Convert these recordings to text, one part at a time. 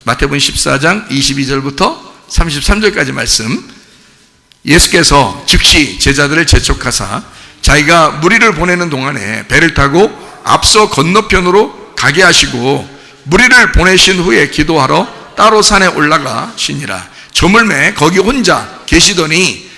마태복음 14장 22절부터 33절까지 말씀. 예수께서 즉시 제자들을 재촉하사 자기가 무리를 보내는 동안에 배를 타고 앞서 건너편으로 가게 하시고 무리를 보내신 후에 기도하러 따로 산에 올라가시니라. 저물매 거기 혼자 계시더니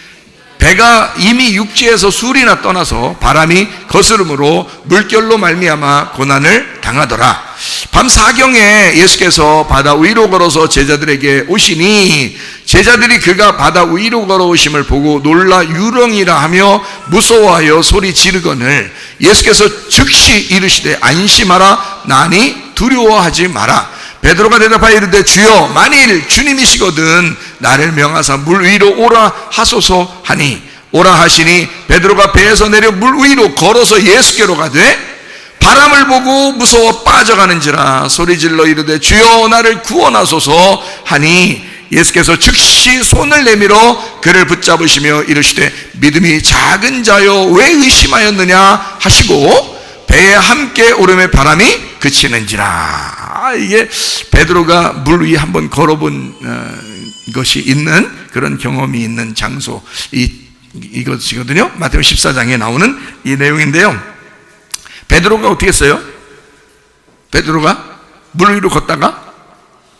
배가 이미 육지에서 수리나 떠나서 바람이 거스름으로 물결로 말미암아 고난을 당하더라. 밤 사경에 예수께서 바다 위로 걸어서 제자들에게 오시니 제자들이 그가 바다 위로 걸어오심을 보고 놀라 유령이라 하며 무서워하여 소리 지르거늘 예수께서 즉시 이르시되 안심하라 나니 두려워하지 마라. 베드로가 대답하여 이르되 주여 만일 주님이시거든 나를 명하사 물 위로 오라 하소서 하니 오라 하시니 베드로가 배에서 내려 물 위로 걸어서 예수께로 가되 바람을 보고 무서워 빠져가는지라 소리질러 이르되 주여 나를 구원하소서 하니 예수께서 즉시 손을 내밀어 그를 붙잡으시며 이르시되 믿음이 작은 자여 왜 의심하였느냐 하시고 배에 함께 오름의 바람이 그치는지라. 이게 베드로가 물 위에 한번 걸어본 것이 있는 그런 경험이 있는 장소 이것이거든요. 마태복음 14장에 나오는 이 내용인데요. 베드로가 어떻게 했어요? 베드로가 물 위로 걷다가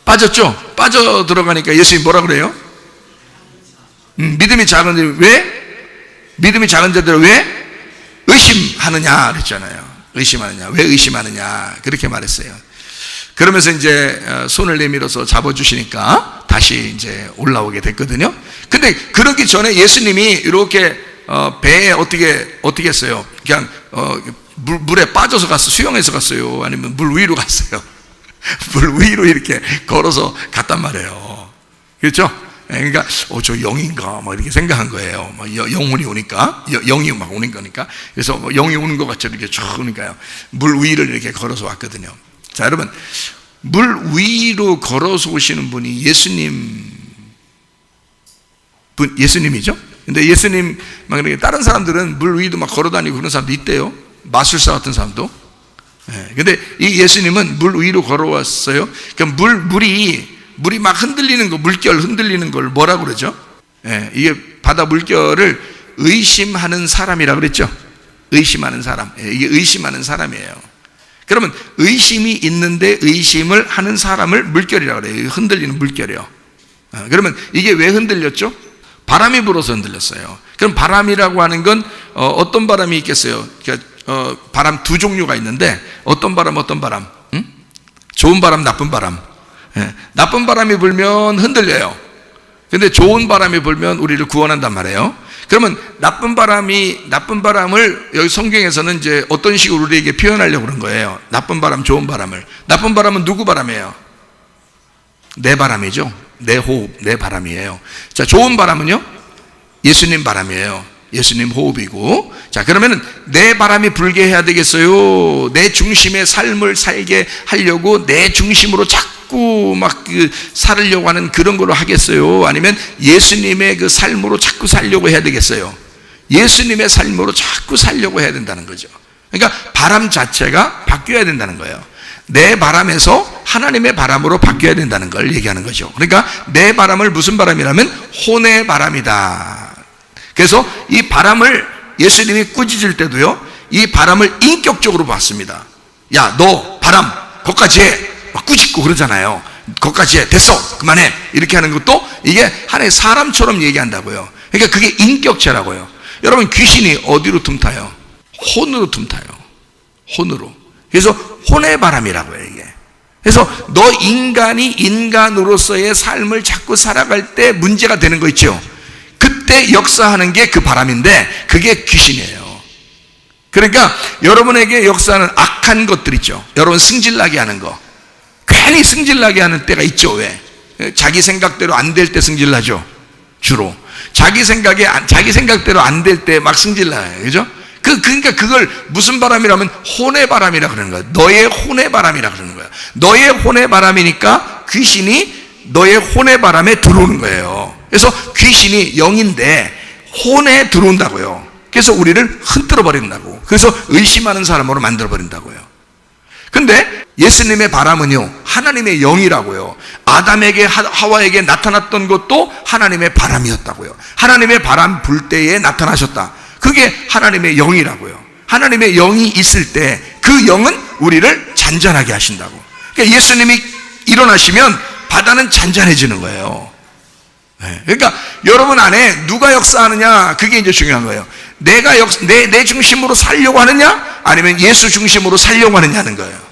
빠졌죠. 빠져 들어가니까 예수님이 뭐라 그래요? 믿음이 작은 자들 왜? 믿음이 작은 자들 왜 의심하느냐 그랬잖아요. 의심하느냐, 왜 의심하느냐 그렇게 말했어요. 그러면서 이제 손을 내밀어서 잡아주시니까 다시 이제 올라오게 됐거든요. 근데 그러기 전에 예수님이 이렇게 배에 어떻게 했어요? 그냥 물에 빠져서 갔어요? 수영해서 갔어요? 아니면 물 위로 갔어요? 물 위로 이렇게 걸어서 갔단 말이에요. 그렇죠? 그러니까 저 영인가 뭐 이렇게 생각한 거예요. 영혼이 오니까 영이 막 오는 거니까 그래서 영이 오는 것 같이 이렇게 쭉 오니까요. 물 위를 이렇게 걸어서 왔거든요. 자 여러분 물 위로 걸어서 오시는 분이 예수님이죠. 근데 예수님 막 이렇게 다른 사람들은 물 위도 막 걸어다니고 그런 사람도 있대요. 마술사 같은 사람도. 근데 이 예수님은 물 위로 걸어왔어요. 그러니까 물이 막 흔들리는 거, 물결 흔들리는 걸 뭐라고 그러죠? 이게 바다 물결을 의심하는 사람이라고 그랬죠? 의심하는 사람. 이게 의심하는 사람이에요. 그러면 의심이 있는데 의심을 하는 사람을 물결이라고 그래요. 흔들리는 물결이요. 그러면 이게 왜 흔들렸죠? 바람이 불어서 흔들렸어요. 그럼 바람이라고 하는 건 어떤 바람이 있겠어요? 그러니까 바람 두 종류가 있는데 어떤 바람? 응? 좋은 바람, 나쁜 바람. 나쁜 바람이 불면 흔들려요. 근데 좋은 바람이 불면 우리를 구원한단 말이에요. 그러면 나쁜 바람을 여기 성경에서는 이제 어떤 식으로 우리에게 표현하려고 그런 거예요. 나쁜 바람, 좋은 바람을. 나쁜 바람은 누구 바람이에요? 내 바람이죠. 내 호흡, 내 바람이에요. 자, 좋은 바람은요? 예수님 바람이에요. 예수님 호흡이고. 자, 그러면은 내 바람이 불게 해야 되겠어요? 내 중심의 삶을 살게 하려고 내 중심으로 자꾸 막 살으려고 하는 그런 걸로 하겠어요? 아니면 예수님의 그 삶으로 자꾸 살려고 해야 되겠어요? 예수님의 삶으로 자꾸 살려고 해야 된다는 거죠. 그러니까 바람 자체가 바뀌어야 된다는 거예요. 내 바람에서 하나님의 바람으로 바뀌어야 된다는 걸 얘기하는 거죠. 그러니까 내 바람을 무슨 바람이라면 혼의 바람이다. 그래서 이 바람을 예수님이 꾸짖을 때도요, 이 바람을 인격적으로 봤습니다. 야, 너 바람 거기까지 해. 막 꾸짖고 그러잖아요. 거기까지 해. 됐어. 그만해. 이렇게 하는 것도 이게 하나의 사람처럼 얘기한다고요. 그러니까 그게 인격체라고요. 여러분 귀신이 어디로 틈타요? 혼으로 틈타요. 혼으로. 그래서 혼의 바람이라고 해요, 이게. 그래서 너 인간이 인간으로서의 삶을 자꾸 살아갈 때 문제가 되는 거 있죠? 그때 역사하는 게 그 바람인데 그게 귀신이에요. 그러니까 여러분에게 역사하는 악한 것들 있죠. 여러분 승질나게 하는 거. 괜히 승질나게 하는 때가 있죠. 왜? 자기 생각대로 안 될 때 승질나죠. 주로. 자기 생각대로 안 될 때 막 승질나요. 그죠? 그러니까 그걸 무슨 바람이라면 혼의 바람이라 그러는 거예요. 너의 혼의 바람이라 그러는 거예요. 너의 혼의 바람이니까 귀신이 너의 혼의 바람에 들어오는 거예요. 그래서 귀신이 영인데 혼에 들어온다고요. 그래서 우리를 흔들어 버린다고. 그래서 의심하는 사람으로 만들어 버린다고요. 근데 예수님의 바람은요, 하나님의 영이라고요. 아담에게 하와에게 나타났던 것도 하나님의 바람이었다고요. 하나님의 바람 불 때에 나타나셨다. 그게 하나님의 영이라고요. 하나님의 영이 있을 때 그 영은 우리를 잔잔하게 하신다고. 그러니까 예수님이 일어나시면 바다는 잔잔해지는 거예요. 그러니까 여러분 안에 누가 역사하느냐, 그게 이제 중요한 거예요. 내가 내 중심으로 살려고 하느냐, 아니면 예수 중심으로 살려고 하느냐는 거예요.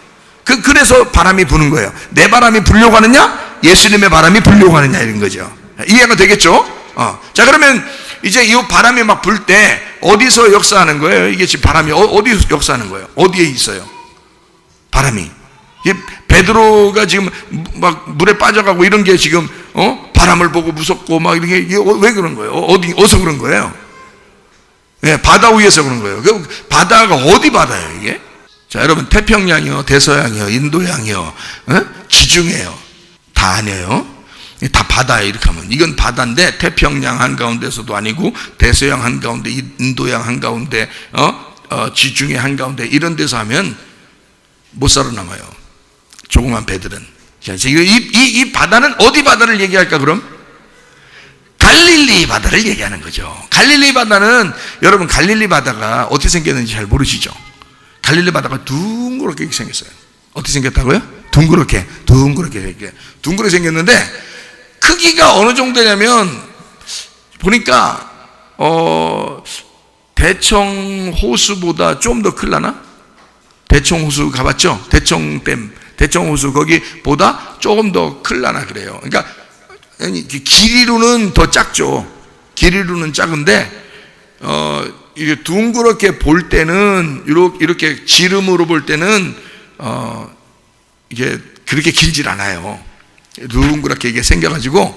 그래서 바람이 부는 거예요. 내 바람이 불려고 하느냐, 예수님의 바람이 불려고 하느냐, 이런 거죠. 이해가 되겠죠? 자, 그러면 이제 이 바람이 막 불 때 어디서 역사하는 거예요? 이게 지금 바람이 어디서 역사하는 거예요? 어디에 있어요? 바람이. 베드로가 지금 막 물에 빠져가고 이런 게 지금 바람을 보고 무섭고 막 이게 왜 그런 거예요? 어디서 그런 거예요? 네, 바다 위에서 그런 거예요. 바다가 어디 바다예요, 이게? 자, 여러분, 태평양이요, 대서양이요, 인도양이요, 지중해요, 다 아니에요. 다 바다예요. 이렇게 하면 이건 바다인데 태평양 한가운데서도 아니고, 대서양 한가운데, 인도양 한가운데, 지중해 한가운데 이런 데서 하면 못 살아남아요, 조그만 배들은. 이 바다는 어디 바다를 얘기할까 그럼? 갈릴리 바다를 얘기하는 거죠. 갈릴리 바다는, 여러분, 갈릴리 바다가 어떻게 생겼는지 잘 모르시죠? 갈릴리 바다가 둥그렇게 생겼어요. 어떻게 생겼다고요? 둥그렇게 생겼는데, 크기가 어느 정도냐면 보니까 대청 호수보다 좀 더 클라나? 대청 호수 가봤죠? 대청댐, 대청 호수 거기보다 조금 더 클라나 그래요. 그러니까 길이로는 더 작죠. 길이로는 작은데 이게 둥그렇게 볼 때는, 이렇게 지름으로 볼 때는 이게 그렇게 길질 않아요. 둥그렇게 이게 생겨가지고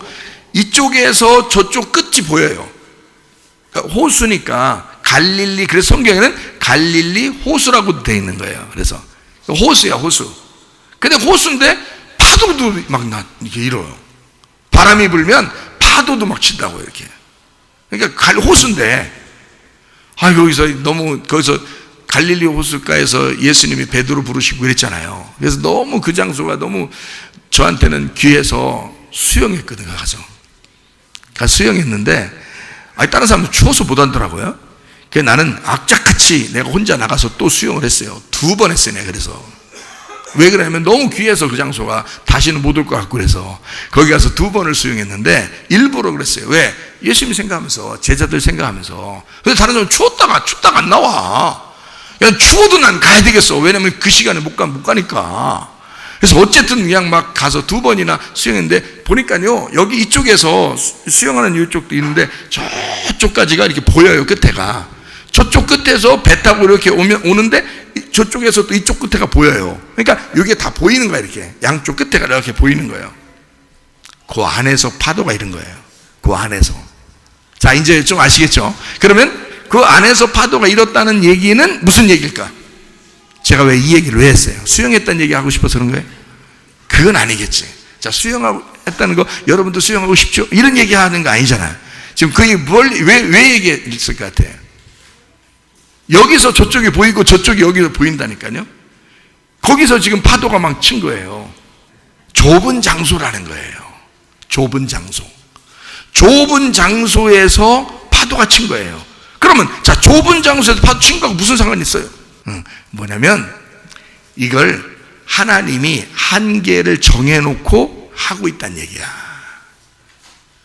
이쪽에서 저쪽 끝이 보여요. 그러니까 호수니까 갈릴리, 그래서 성경에는 갈릴리 호수라고 되어 있는 거예요. 그래서 호수야, 호수. 근데 호수인데 파도도 막 이렇게 일어요. 바람이 불면 파도도 막 친다고, 이렇게. 그러니까 호수인데, 거기서 갈릴리 호숫가에서 예수님이 베드로 부르시고 그랬잖아요. 그래서 너무 그 장소가 너무 저한테는 귀해서 수영했거든요. 가서 수영했는데, 다른 사람은 추워서 못 하더라고요. 그래서 나는 악착같이 내가 혼자 나가서 또 수영을 했어요. 2번 했어요, 내가. 그래서 왜 그러냐면 너무 귀해서 그 장소가 다시는 못 올 것 같고, 그래서 거기 가서 2번을 수영했는데 일부러 그랬어요. 왜? 예수님 생각하면서, 제자들 생각하면서. 근데 다른 사람은 춥다가 안 나와. 그냥 추워도 난 가야 되겠어. 왜냐면 그 시간에 못 가니까. 그래서 어쨌든 그냥 막 가서 2번이나 수영했는데, 보니까요, 여기 이쪽에서 수영하는 이쪽도 있는데 저쪽까지가 이렇게 보여요, 끝에가. 저쪽 끝에서 배 타고 이렇게 오는데 저쪽에서 또 이쪽 끝에가 보여요. 그러니까 이게 다 보이는 거야, 이렇게. 양쪽 끝에가 이렇게 보이는 거예요. 그 안에서 파도가 이런 거예요. 그 안에서. 자, 이제 좀 아시겠죠? 그러면 그 안에서 파도가 일었다는 얘기는 무슨 얘기일까? 제가 왜 이 얘기를 왜 했어요? 수영했다는 얘기 하고 싶어서 그런 거예요? 그건 아니겠지. 자, 수영하고 했다는 거, 여러분도 수영하고 싶죠? 이런 얘기 하는 거 아니잖아요. 지금 그게 왜 얘기했을 것 같아요? 여기서 저쪽이 보이고 저쪽이 여기서 보인다니까요. 거기서 지금 파도가 막 친 거예요. 좁은 장소라는 거예요. 좁은 장소. 좁은 장소에서 파도가 친 거예요. 그러면, 자, 좁은 장소에서 파도 친 거하고 무슨 상관이 있어요? 뭐냐면, 이걸 하나님이 한계를 정해놓고 하고 있다는 얘기야.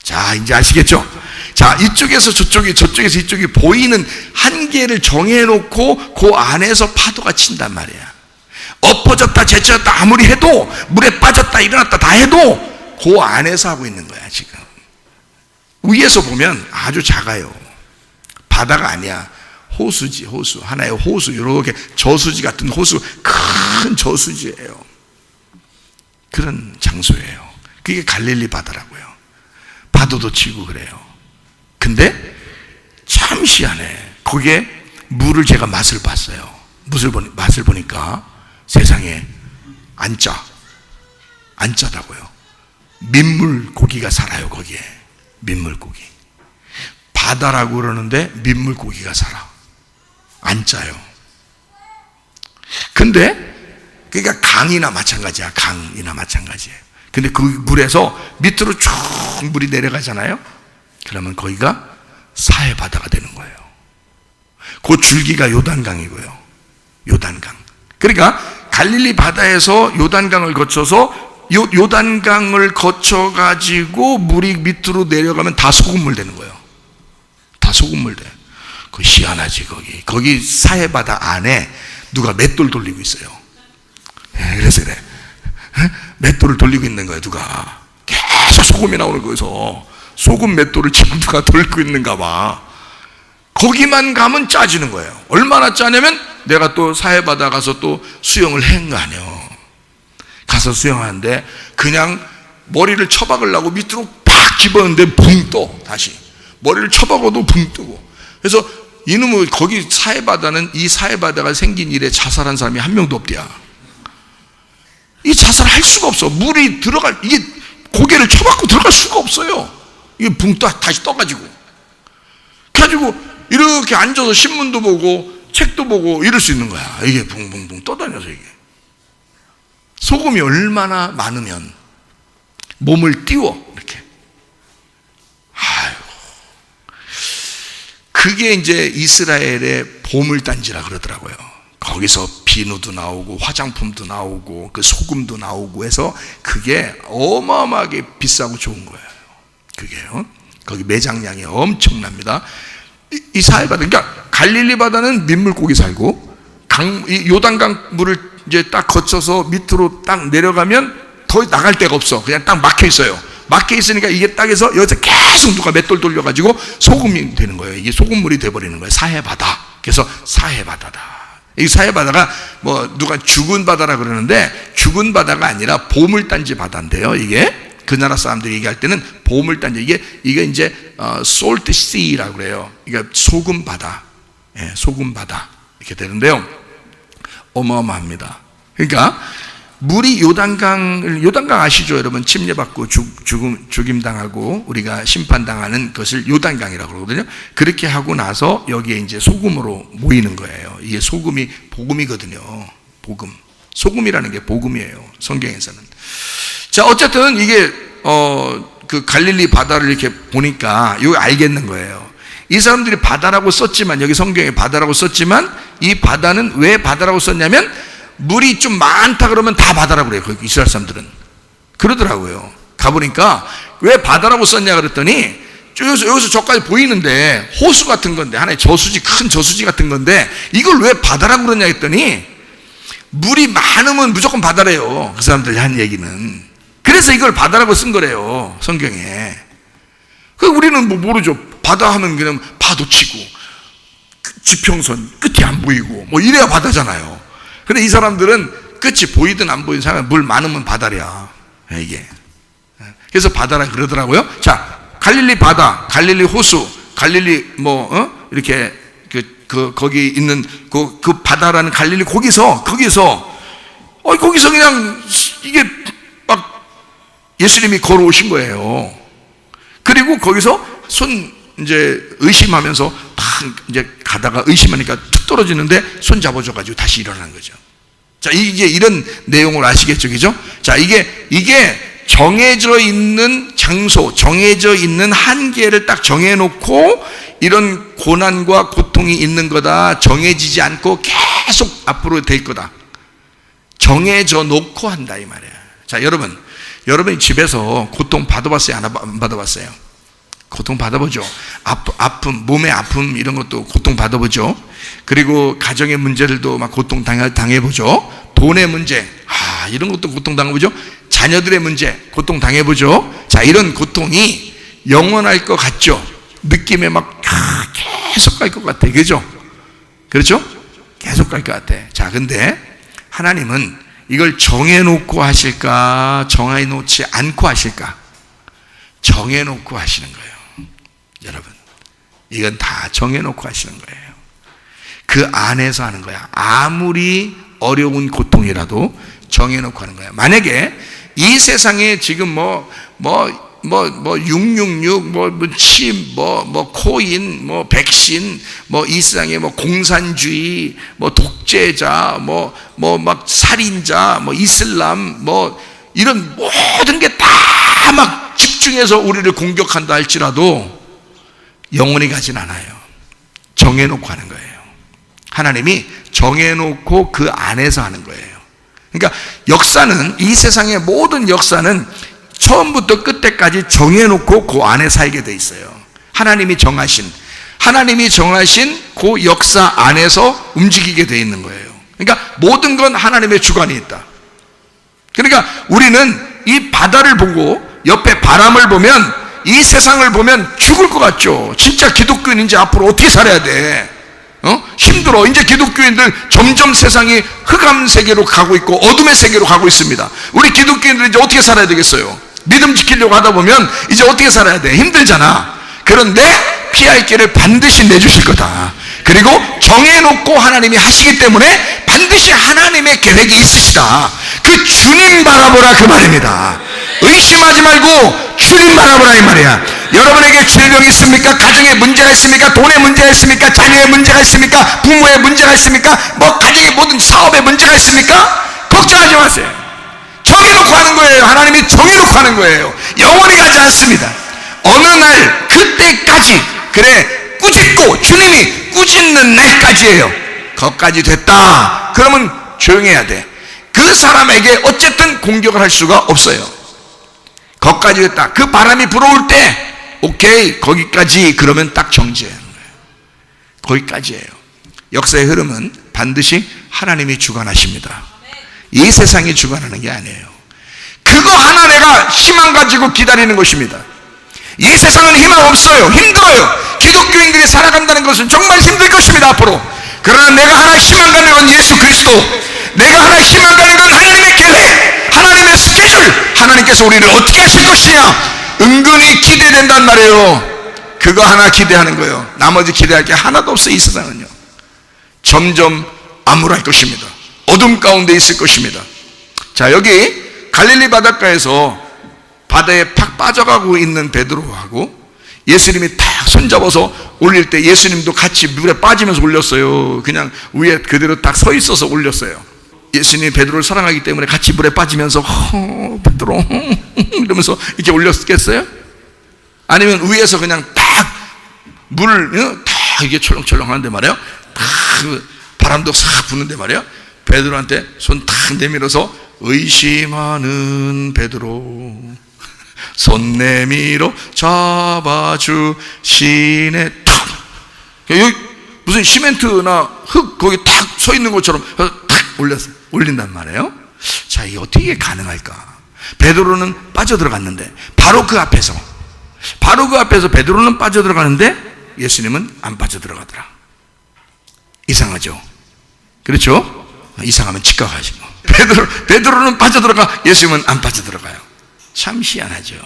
자, 이제 아시겠죠? 자, 이쪽에서 저쪽에서 이쪽이 보이는 한계를 정해놓고 그 안에서 파도가 친단 말이야. 엎어졌다 제쳐졌다 아무리 해도, 물에 빠졌다 일어났다 다 해도 그 안에서 하고 있는 거야, 지금. 위에서 보면 아주 작아요. 바다가 아니야. 호수지, 호수. 하나의 호수. 이렇게 저수지 같은 호수, 큰 저수지예요. 그런 장소예요. 그게 갈릴리 바다라고요. 파도도 치고 그래요. 근데 참 희한해. 거기에 물을 제가 맛을 봤어요. 맛을 보니까 세상에 안 짜다고요. 민물고기가 살아요, 거기에. 민물고기. 바다라고 그러는데 민물고기가 살아. 안 짜요. 근데 그러니까 강이나 마찬가지야. 강이나 마찬가지예요. 근데 그 물에서 밑으로 쭉 물이 내려가잖아요. 그러면 거기가 사해바다가 되는 거예요. 그 줄기가 요단강이고요. 요단강. 그러니까 갈릴리 바다에서 요단강을 거쳐서 요단강을 거쳐가지고 물이 밑으로 내려가면 다 소금물 되는 거예요. 다 소금물 돼. 그 희한하지, 거기 사해바다 안에 누가 맷돌 돌리고 있어요. 그래서 그래. 맷돌을 돌리고 있는 거예요, 누가. 계속 소금이 나오는 거에서 소금 맷돌을 지금 누가 돌리고 있는가 봐. 거기만 가면 짜지는 거예요. 얼마나 짜냐면 내가 또 사해바다 가서 또 수영을 한 거 아니에요. 가서 수영하는데 그냥 머리를 쳐박으려고 밑으로 팍 집었는데 붕 떠. 다시 머리를 쳐박아도 붕 뜨고. 그래서 이놈의 거기 사해바다는, 이 사해바다가 생긴 일에 자살한 사람이 한 명도 없대야. 이 자살할 수가 없어. 물이 이게 고개를 쳐박고 들어갈 수가 없어요. 이게 붕 떠, 다시 떠가지고. 그래가지고 이렇게 앉아서 신문도 보고 책도 보고 이럴 수 있는 거야. 이게 붕붕붕 떠다녀서 이게. 소금이 얼마나 많으면 몸을 띄워, 이렇게. 아유. 그게 이제 이스라엘의 보물단지라 그러더라고요. 거기서 비누도 나오고 화장품도 나오고 그 소금도 나오고 해서 그게 어마어마하게 비싸고 좋은 거예요. 그게요. 거기 매장량이 엄청납니다. 이 사해바다, 그러니까 갈릴리 바다는 민물고기 살고, 이 요단강 물을 이제 딱 거쳐서 밑으로 딱 내려가면 더 나갈 데가 없어. 그냥 딱 막혀 있어요. 막혀 있으니까 이게 딱 해서 여기서 계속 누가 맷돌 돌려가지고 소금이 되는 거예요. 이게 소금물이 돼버리는 거예요. 사해바다. 그래서 사해바다다. 이 사해바다가 뭐 누가 죽은 바다라 그러는데 죽은 바다가 아니라 보물단지 바다인데요. 이게 그 나라 사람들이 얘기할 때는 보물단지, 이게 이제 salt sea라고 그래요. 이게 소금 바다, 소금 바다 이렇게 되는데요. 어마어마합니다. 그러니까 물이 요단강 아시죠, 여러분? 침례받고 죽임당하고 우리가 심판당하는 것을 요단강이라고 그러거든요. 그렇게 하고 나서 여기에 이제 소금으로 모이는 거예요. 이게 소금이 복음이거든요. 복음. 소금이라는 게 복음이에요, 성경에서는. 자, 어쨌든 이게 그 갈릴리 바다를 이렇게 보니까 이거 알겠는 거예요. 이 사람들이 바다라고 썼지만, 여기 성경에 바다라고 썼지만, 이 바다는 왜 바다라고 썼냐면 물이 좀 많다 그러면 다 바다라고 그래요. 그 이스라엘 사람들은 그러더라고요. 가보니까 왜 바다라고 썼냐 그랬더니 여기서 저까지 보이는데 호수 같은 건데, 하나의 저수지, 큰 저수지 같은 건데 이걸 왜 바다라고 그러냐 했더니 물이 많으면 무조건 바다래요, 그 사람들이 한 얘기는. 그래서 이걸 바다라고 쓴 거래요, 성경에. 그 우리는 뭐 모르죠. 바다 하면 그냥 파도 치고 지평선 끝이 안 보이고 뭐 이래야 바다잖아요. 근데 이 사람들은 끝이 보이든 안 보이든 상관, 물 많으면 바다랴, 이게. 그래서 바다라 그러더라고요. 자, 갈릴리 바다, 갈릴리 호수, 갈릴리 이렇게 거기 있는 그 바다라는 갈릴리, 거기서 그냥 이게 막 예수님이 걸어오신 거예요. 그리고 거기서 이제 의심하면서 막 이제 가다가 의심하니까 툭 떨어지는데 손 잡아줘가지고 다시 일어나는 거죠. 자, 이제 이런 내용을 아시겠죠, 그죠? 자, 이게 정해져 있는 장소, 정해져 있는 한계를 딱 정해놓고 이런 고난과 고통이 있는 거다. 정해지지 않고 계속 앞으로 될 거다. 정해져 놓고 한다, 이 말이에요. 자, 여러분이 집에서 고통 받아봤어요, 안 받아봤어요? 고통 받아보죠. 아픔, 몸의 아픔 이런 것도 고통 받아보죠. 그리고 가정의 문제들도 막 고통 당해보죠. 돈의 문제, 이런 것도 고통 당해보죠. 자녀들의 문제 고통 당해보죠. 자, 이런 고통이 영원할 것 같죠. 느낌에 막 계속 갈 것 같아, 그죠? 그렇죠? 계속 갈 것 같아. 자, 근데 하나님은 이걸 정해놓고 하실까, 정해놓지 않고 하실까? 정해놓고 하시는 거예요. 여러분, 이건 다 정해놓고 하시는 거예요. 그 안에서 하는 거야. 아무리 어려운 고통이라도 정해놓고 하는 거야. 만약에 이 세상에 지금 뭐 666, 침, 코인, 백신, 이 세상에 공산주의, 독재자, 막 살인자, 이슬람, 이런 모든 게 다 막 집중해서 우리를 공격한다 할지라도 영원히 가진 않아요. 정해놓고 하는 거예요. 하나님이 정해놓고 그 안에서 하는 거예요. 그러니까 역사는, 이 세상의 모든 역사는 처음부터 끝때까지 정해놓고 그 안에 살게 돼 있어요. 하나님이 정하신 그 역사 안에서 움직이게 돼 있는 거예요. 그러니까 모든 건 하나님의 주관이 있다. 그러니까 우리는 이 바다를 보고 옆에 바람을 보면, 이 세상을 보면 죽을 것 같죠. 진짜 기독교인 이제 앞으로 어떻게 살아야 돼? 힘들어. 이제 기독교인들 점점 세상이 흑암 세계로 가고 있고 어둠의 세계로 가고 있습니다. 우리 기독교인들 이제 어떻게 살아야 되겠어요? 믿음 지키려고 하다 보면 이제 어떻게 살아야 돼? 힘들잖아. 그런데 피할 길을 반드시 내주실 거다. 그리고 정해놓고 하나님이 하시기 때문에 반드시 하나님의 계획이 있으시다. 그 주님 바라보라, 그 말입니다. 의심하지 말고 주님 바라보라, 이 말이야. 여러분에게 질병이 있습니까? 가정에 문제가 있습니까? 돈에 문제가 있습니까? 자녀에 문제가 있습니까? 부모에 문제가 있습니까? 가정의 모든 사업에 문제가 있습니까? 걱정하지 마세요. 정해놓고 하는 거예요. 하나님이 정해놓고 하는 거예요. 영원히 가지 않습니다. 어느 날 그때까지, 그래, 꾸짖고 주님이 꾸짖는 날까지예요. 거기까지 됐다 그러면 조용해야 돼. 그 사람에게 어쨌든 공격을 할 수가 없어요. 거기까지 됐다. 그 바람이 불어올 때 오케이, 거기까지, 그러면 딱 정지해야 하는 거예요. 거기까지예요. 역사의 흐름은 반드시 하나님이 주관하십니다. 이 세상이 주관하는 게 아니에요. 그거 하나 내가 희망 가지고 기다리는 것입니다. 이 세상은 희망 없어요. 힘들어요. 기독교인들이 살아간다는 것은 정말 힘들 것입니다, 앞으로. 그러나 내가 하나 희망 가는 건 예수 그리스도, 내가 하나 희망 가는 건 하나님의 계획, 하나님의 스케줄, 하나님께서 우리를 어떻게 하실 것이냐, 은근히 기대된단 말이에요. 그거 하나 기대하는 거예요. 나머지 기대할 게 하나도 없어요. 이 세상은요, 점점 암울할 것입니다. 어둠 가운데 있을 것입니다. 자, 여기 갈릴리 바닷가에서 바다에 팍 빠져가고 있는 베드로하고 예수님이 딱 손잡아서 올릴 때 예수님도 같이 물에 빠지면서 올렸어요. 그냥 위에 그대로 딱 서 있어서 올렸어요. 예수님이 베드로를 사랑하기 때문에 같이 물에 빠지면서 베드로 이러면서 이렇게 올렸겠어요? 아니면 위에서 그냥 딱 물을 딱 이게 철렁철렁 하는데 말이에요. 딱 바람도 싹 부는데 말이에요. 베드로한테 손 탁 내밀어서 의심하는 베드로 손 내밀어 잡아주시네. 탁! 여기 무슨 시멘트나 흙 거기 탁 서 있는 것처럼 탁 올린단 말이에요. 자, 이게 어떻게 가능할까? 베드로는 빠져들어갔는데 바로 그 앞에서 베드로는 빠져들어가는데 예수님은 안 빠져들어가더라. 이상하죠? 그렇죠? 이상하면 직각하시고, 베드로는 빠져들어가, 예수님은 안 빠져들어가요. 참 희한하죠.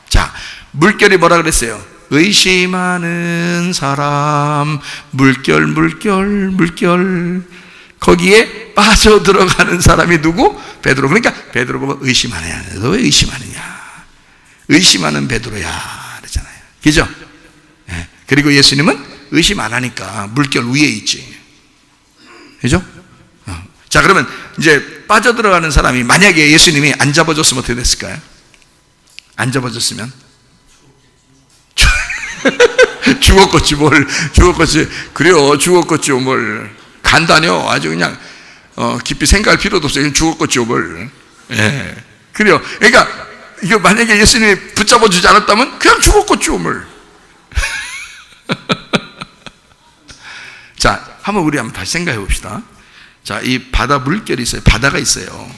자, 물결이 뭐라 그랬어요? 의심하는 사람, 물결. 거기에 빠져들어가는 사람이 누구? 베드로. 그러니까 베드로 보고 의심하느냐, 너 왜 의심하느냐, 의심하는 베드로야 그러잖아요. 그죠? 네. 그리고 예수님은 의심 안 하니까 물결 위에 있지. 그죠? 자, 그러면 이제 빠져들어가는 사람이 만약에 예수님이 안 잡아줬으면 어떻게 됐을까요? 안 잡아줬으면 죽었겠지 뭘. 그래요, 죽었겠죠 뭘. 간다뇨. 아주 그냥 깊이 생각할 필요도 없어요. 그냥 죽었겠죠 뭘. 예, 그래요. 그러니까 이거 만약에 예수님이 붙잡아주지 않았다면 그냥 죽었겠죠 뭘. 자, 한번 다시 생각해 봅시다. 자, 이 바다 물결이 있어요. 바다가 있어요.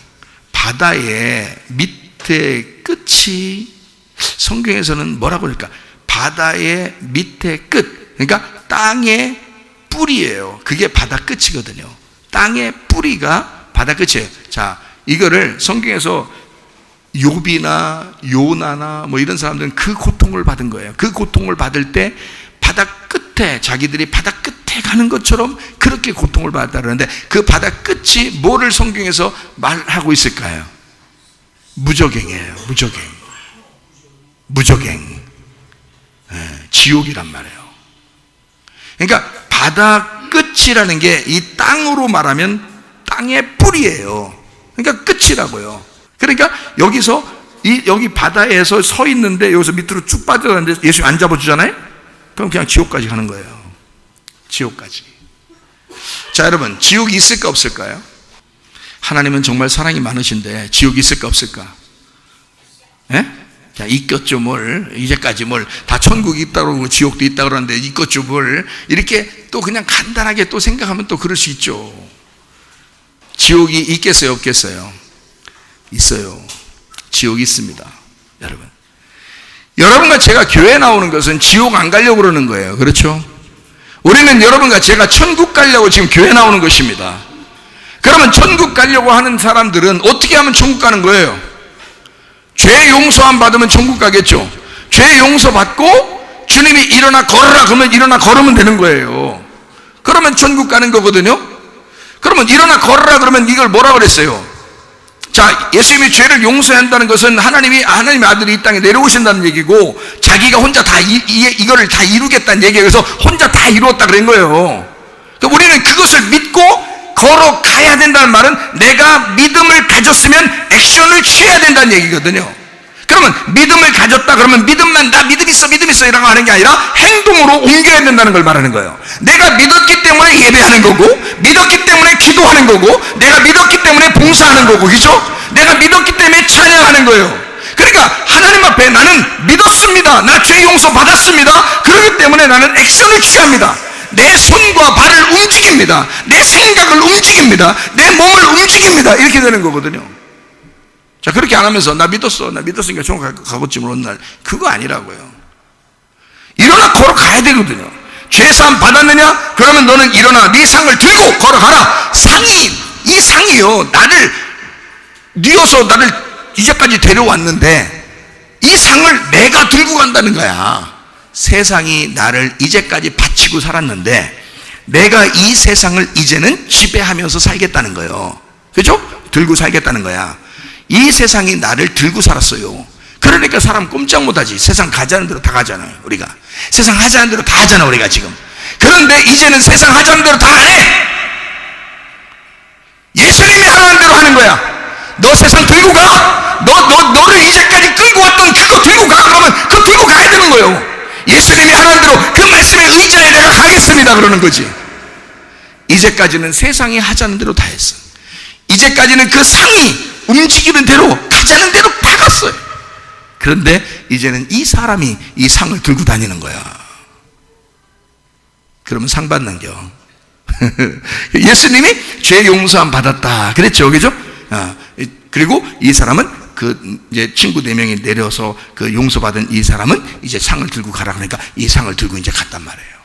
바다의 밑에 끝이 성경에서는 뭐라고 할까? 바다의 밑에 끝, 그러니까 땅의 뿌리예요. 그게 바다 끝이거든요. 땅의 뿌리가 바다 끝이에요. 자, 이거를 성경에서 욥이나 요나나 이런 사람들은 그 고통을 받은 거예요. 그 고통을 받을 때 바다 끝에, 자기들이 바다 끝에 가는 것처럼 그렇게 고통을 받았다 그러는데, 그 바다 끝이 뭐를 성경에서 말하고 있을까요? 무저갱이에요. 무저갱. 무적행, 지옥이란 말이에요. 그러니까 바다 끝이라는 게 이 땅으로 말하면 땅의 뿌리예요. 그러니까 끝이라고요. 그러니까 여기 바다에서 서 있는데 여기서 밑으로 쭉 빠져가는데 예수님 안 잡아주잖아요? 그럼 그냥 지옥까지 가는 거예요. 지옥까지. 자, 여러분, 지옥이 있을까 없을까요? 하나님은 정말 사랑이 많으신데 지옥이 있을까 없을까? 예? 자, 있겠죠 뭘. 이제까지 뭘 다 천국이 있다고 그러고 지옥도 있다고 그러는데 있겠죠 뭘. 이렇게 또 그냥 간단하게 또 생각하면 또 그럴 수 있죠. 지옥이 있겠어요 없겠어요? 있어요. 지옥이 있습니다. 여러분과 제가 교회 나오는 것은 지옥 안 가려고 그러는 거예요. 그렇죠? 우리는 여러분과 제가 천국 가려고 지금 교회 나오는 것입니다. 그러면 천국 가려고 하는 사람들은 어떻게 하면 천국 가는 거예요? 죄 용서함 받으면 천국 가겠죠. 죄 용서 받고 주님이 일어나 걸어라 그러면 일어나 걸으면 되는 거예요. 그러면 천국 가는 거거든요. 그러면 일어나 걸어라 그러면 이걸 뭐라 그랬어요? 자, 예수님이 죄를 용서한다는 것은 하나님의 아들이 이 땅에 내려오신다는 얘기고, 자기가 혼자 다 이거를 다 이루겠다는 얘기예요. 그래서 혼자 다 이루었다 그런 거예요. 그러니까 우리는 그것을 믿고 걸어가야 된다는 말은 내가 믿음을 가졌으면 액션을 취해야 된다는 얘기거든요. 그러면 믿음을 가졌다 그러면 믿음만 나 믿음 있어 이라고 하는 게 아니라 행동으로 옮겨야 된다는 걸 말하는 거예요. 내가 믿었기 때문에 예배하는 거고, 믿었기 때문에 기도하는 거고, 내가 믿었기 때문에 봉사하는 거고, 그죠? 내가 믿었기 때문에 찬양하는 거예요. 그러니까 하나님 앞에 나는 믿었습니다. 나 죄 용서 받았습니다. 그렇기 때문에 나는 액션을 취합니다. 내 손과 발을 움직입니다. 내 생각을 움직입니다. 내 몸을 움직입니다. 이렇게 되는 거거든요. 자, 그렇게 안 하면서 나 믿었으니까 천국 가겠지 모르는 날, 그거 아니라고요. 일어나 걸어가야 되거든요. 죄사함 받았느냐? 그러면 너는 일어나 네 상을 들고 걸어가라. 이 상이요, 나를 뉘어서 나를 이제까지 데려왔는데 이 상을 내가 들고 간다는 거야. 세상이 나를 이제까지 바치고 살았는데 내가 이 세상을 이제는 지배하면서 살겠다는 거예요. 그죠? 들고 살겠다는 거야. 이 세상이 나를 들고 살았어요. 그러니까 사람 꼼짝 못하지. 세상 가자는 대로 다 가잖아요. 우리가 세상 하자는 대로 다 하잖아 우리가 지금. 그런데 이제는 세상 하자는 대로 다 안 해. 예수님이 하라는 대로 하는 거야. 너 세상 들고 가. 너를 이제까지 끌고 왔던 그거 들고 가. 그러면 그거 들고 가야 되는 거예요. 예수님이 하라는 대로 그 말씀에 의지하여 내가 가겠습니다 그러는 거지. 이제까지는 세상이 하자는 대로 다 했어. 이제까지는 그 상이 움직이는 대로 가자는 대로 다 갔어요. 그런데 이제는 이 사람이 이 상을 들고 다니는 거야. 그러면 상 받는겨. 예수님이 죄 용서함 받았다 그랬죠, 그죠? 그리고 이 사람은 그 이제 친구 4명이 내려서 그 용서받은 이 사람은 이제 상을 들고 가라 그러니까 이 상을 들고 이제 갔단 말이에요.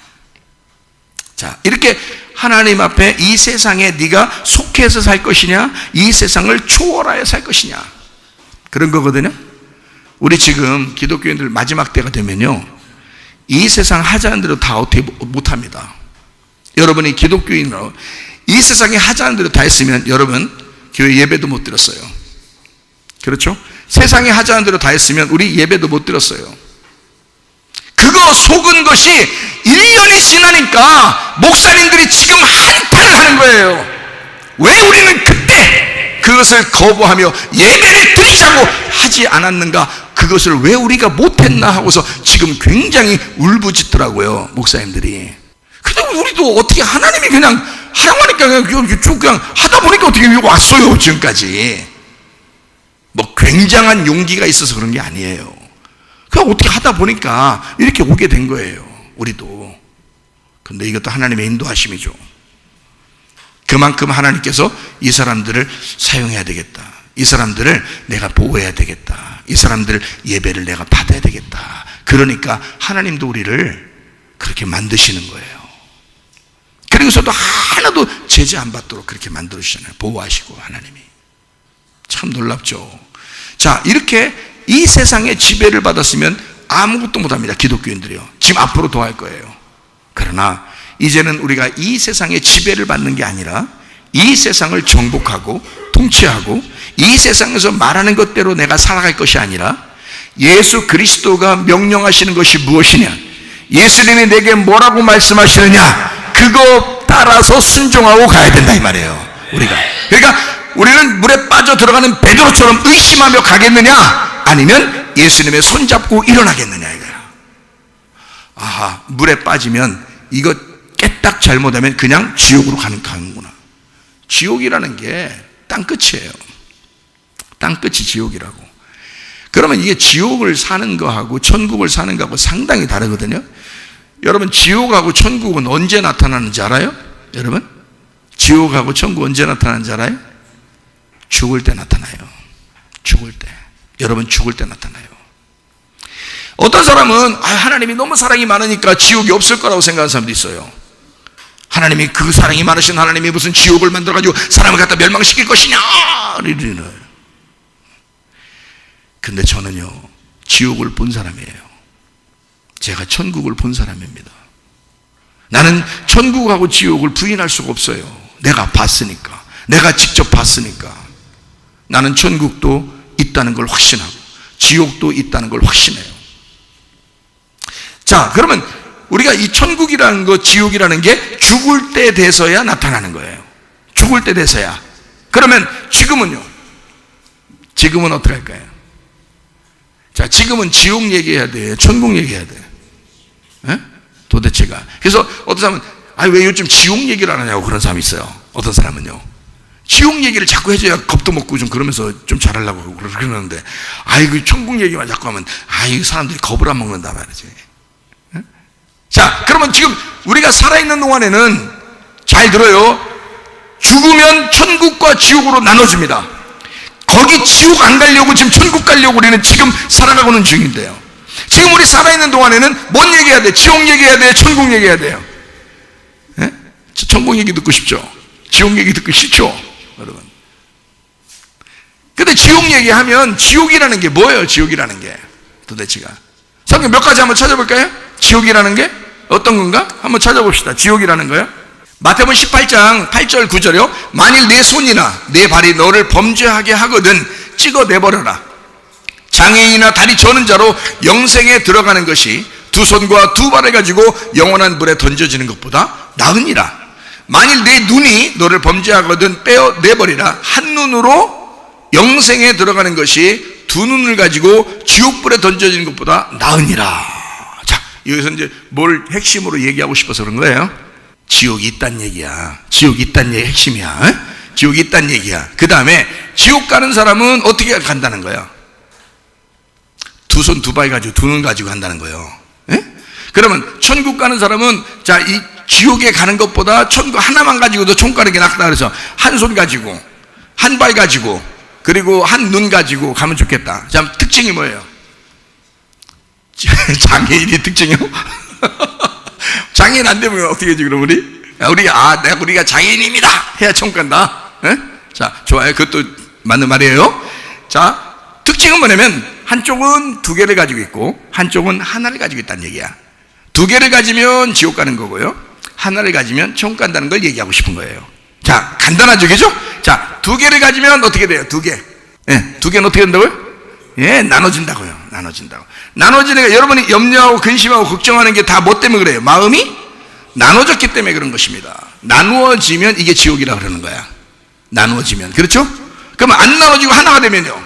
자, 이렇게 하나님 앞에 이 세상에 네가 속해서 살 것이냐, 이 세상을 초월하여 살 것이냐, 그런 거거든요. 우리 지금 기독교인들 마지막 때가 되면요, 이 세상 하자는 대로 다 어떻게 못합니다. 여러분이 기독교인으로 이 세상에 하자는 대로 다 했으면 여러분 교회 예배도 못 드렸어요. 그렇죠? 세상에 하자는 대로 다 했으면 우리 예배도 못 드렸어요. 그거 속은 것이 1년이 지나니까 목사님들이 지금 한탄을 하는 거예요. 왜 우리는 그때 그것을 거부하며 예배를 드리자고 하지 않았는가, 그것을 왜 우리가 못했나 하고서 지금 굉장히 울부짖더라고요 목사님들이. 근데 우리도 어떻게 하나님이 그냥 하라고 하니까 그냥 하다 보니까 어떻게 여기 왔어요 지금까지. 뭐 굉장한 용기가 있어서 그런 게 아니에요. 그냥 어떻게 하다 보니까 이렇게 오게 된 거예요 우리도. 근데 이것도 하나님의 인도하심이죠. 그만큼 하나님께서 이 사람들을 사용해야 되겠다, 이 사람들을 내가 보호해야 되겠다, 이 사람들 예배를 내가 받아야 되겠다. 그러니까 하나님도 우리를 그렇게 만드시는 거예요. 그리고서도 하나도 제재 안 받도록 그렇게 만들어주시잖아요. 보호하시고 하나님이. 참 놀랍죠. 자, 이렇게 이 세상의 지배를 받았으면 아무것도 못합니다 기독교인들이요. 지금 앞으로 더 할 거예요. 그러나 이제는 우리가 이 세상의 지배를 받는 게 아니라 이 세상을 정복하고 통치하고 이 세상에서 말하는 것대로 내가 살아갈 것이 아니라 예수 그리스도가 명령하시는 것이 무엇이냐, 예수님이 내게 뭐라고 말씀하시느냐, 그거 따라서 순종하고 가야 된다 이 말이에요. 우리가 그러니까 우리는 물에 빠져 들어가는 베드로처럼 의심하며 가겠느냐, 아니면 예수님의 손잡고 일어나겠느냐 이거야. 아하, 물에 빠지면 이거 깨딱 잘못하면 그냥 지옥으로 가는구나. 지옥이라는 게 땅끝이에요. 땅끝이 지옥이라고. 그러면 이게 지옥을 사는 거하고 천국을 사는 거하고 상당히 다르거든요. 여러분, 지옥하고 천국은 언제 나타나는지 알아요? 여러분, 지옥하고 천국 언제 나타나는지 알아요? 죽을 때 나타나요. 죽을 때. 여러분, 죽을 때 나타나요. 어떤 사람은 하나님이 너무 사랑이 많으니까 지옥이 없을 거라고 생각하는 사람도 있어요. 하나님이, 그 사랑이 많으신 하나님이 무슨 지옥을 만들어가지고 사람을 갖다 멸망시킬 것이냐 이러는. 근데 저는요, 지옥을 본 사람이에요. 제가 천국을 본 사람입니다. 나는 천국하고 지옥을 부인할 수가 없어요. 내가 봤으니까, 내가 직접 봤으니까. 나는 천국도 있다는 걸 확신하고 지옥도 있다는 걸 확신해요. 자, 그러면 우리가 이 천국이라는 거, 지옥이라는 게 죽을 때 돼서야 나타나는 거예요. 죽을 때 돼서야. 그러면 지금은요? 지금은 어떻게 할까요? 자, 지금은 지옥 얘기해야 돼, 천국 얘기해야 돼. 에? 도대체가. 그래서 어떤 사람은 왜 요즘 지옥 얘기를 안 하냐고 그런 사람이 있어요. 어떤 사람은요, 지옥 얘기를 자꾸 해줘야 겁도 먹고 좀 그러면서 좀 잘하려고 그러는데, 그 천국 얘기만 자꾸 하면 사람들이 겁을 안 먹는다 말이지. 에? 자, 그러면 지금 우리가 살아있는 동안에는 잘 들어요. 죽으면 천국과 지옥으로 나눠집니다. 거기 지옥 안 가려고 지금 천국 가려고 우리는 지금 살아가고는 중인데요. 지금 우리 살아있는 동안에는 뭔 얘기해야 돼? 지옥 얘기해야 돼? 천국 얘기해야 돼요? 예? 천국 얘기 듣고 싶죠? 지옥 얘기 듣고 싫죠? 여러분. 근데 지옥 얘기하면 지옥이라는 게 뭐예요? 지옥이라는 게 도대체가. 성경 몇 가지 한번 찾아볼까요? 지옥이라는 게 어떤 건가? 한번 찾아봅시다. 지옥이라는 거요. 마태복음 18장 8절 9절이요. 만일 내 손이나 내 발이 너를 범죄하게 하거든 찍어내버려라. 장애인이나 다리 저는 자로 영생에 들어가는 것이 두 손과 두 발을 가지고 영원한 물에 던져지는 것보다 나으니라. 만일 내 눈이 너를 범죄하거든 빼어내버리라. 한 눈으로 영생에 들어가는 것이 두 눈을 가지고 지옥불에 던져지는 것보다 나으니라. 자, 여기서 이제 뭘 핵심으로 얘기하고 싶어서 그런 거예요? 지옥이 있다는 얘기야. 지옥이 있다는 얘기 핵심이야. 에? 지옥이 있다는 얘기야. 그 다음에 지옥 가는 사람은 어떻게 간다는 거야? 두 손 두 발 가지고 두 눈 가지고 간다는 거예요. 에? 그러면 천국 가는 사람은, 자, 이 지옥에 가는 것보다 천국 하나만 가지고도 총 가는 게 낫다 그래서 한 손 가지고 한 발 가지고 그리고 한 눈 가지고 가면 좋겠다. 자, 특징이 뭐예요? 장애인이 특징이요? 장애인 안 되면 어떻게 하지 그럼 우리가 장애인입니다 해야 총 간다. 에? 자, 좋아요. 그것도 맞는 말이에요. 자, 특징은 뭐냐면 한쪽은 두 개를 가지고 있고 한쪽은 하나를 가지고 있다는 얘기야. 두 개를 가지면 지옥 가는 거고요, 하나를 가지면 총 간다는 걸 얘기하고 싶은 거예요. 자, 간단하죠, 그죠? 자, 두 개를 가지면 어떻게 돼요? 두 개. 예, 두 개는 어떻게 된다고요? 예, 나눠진다고요. 나눠지는 게, 여러분이 염려하고 근심하고 걱정하는 게 다 뭐 때문에 그래요? 마음이 나눠졌기 때문에 그런 것입니다. 나누어지면 이게 지옥이라 그러는 거야. 나누어지면. 그렇죠? 그러면 안 나눠지고 하나가 되면요,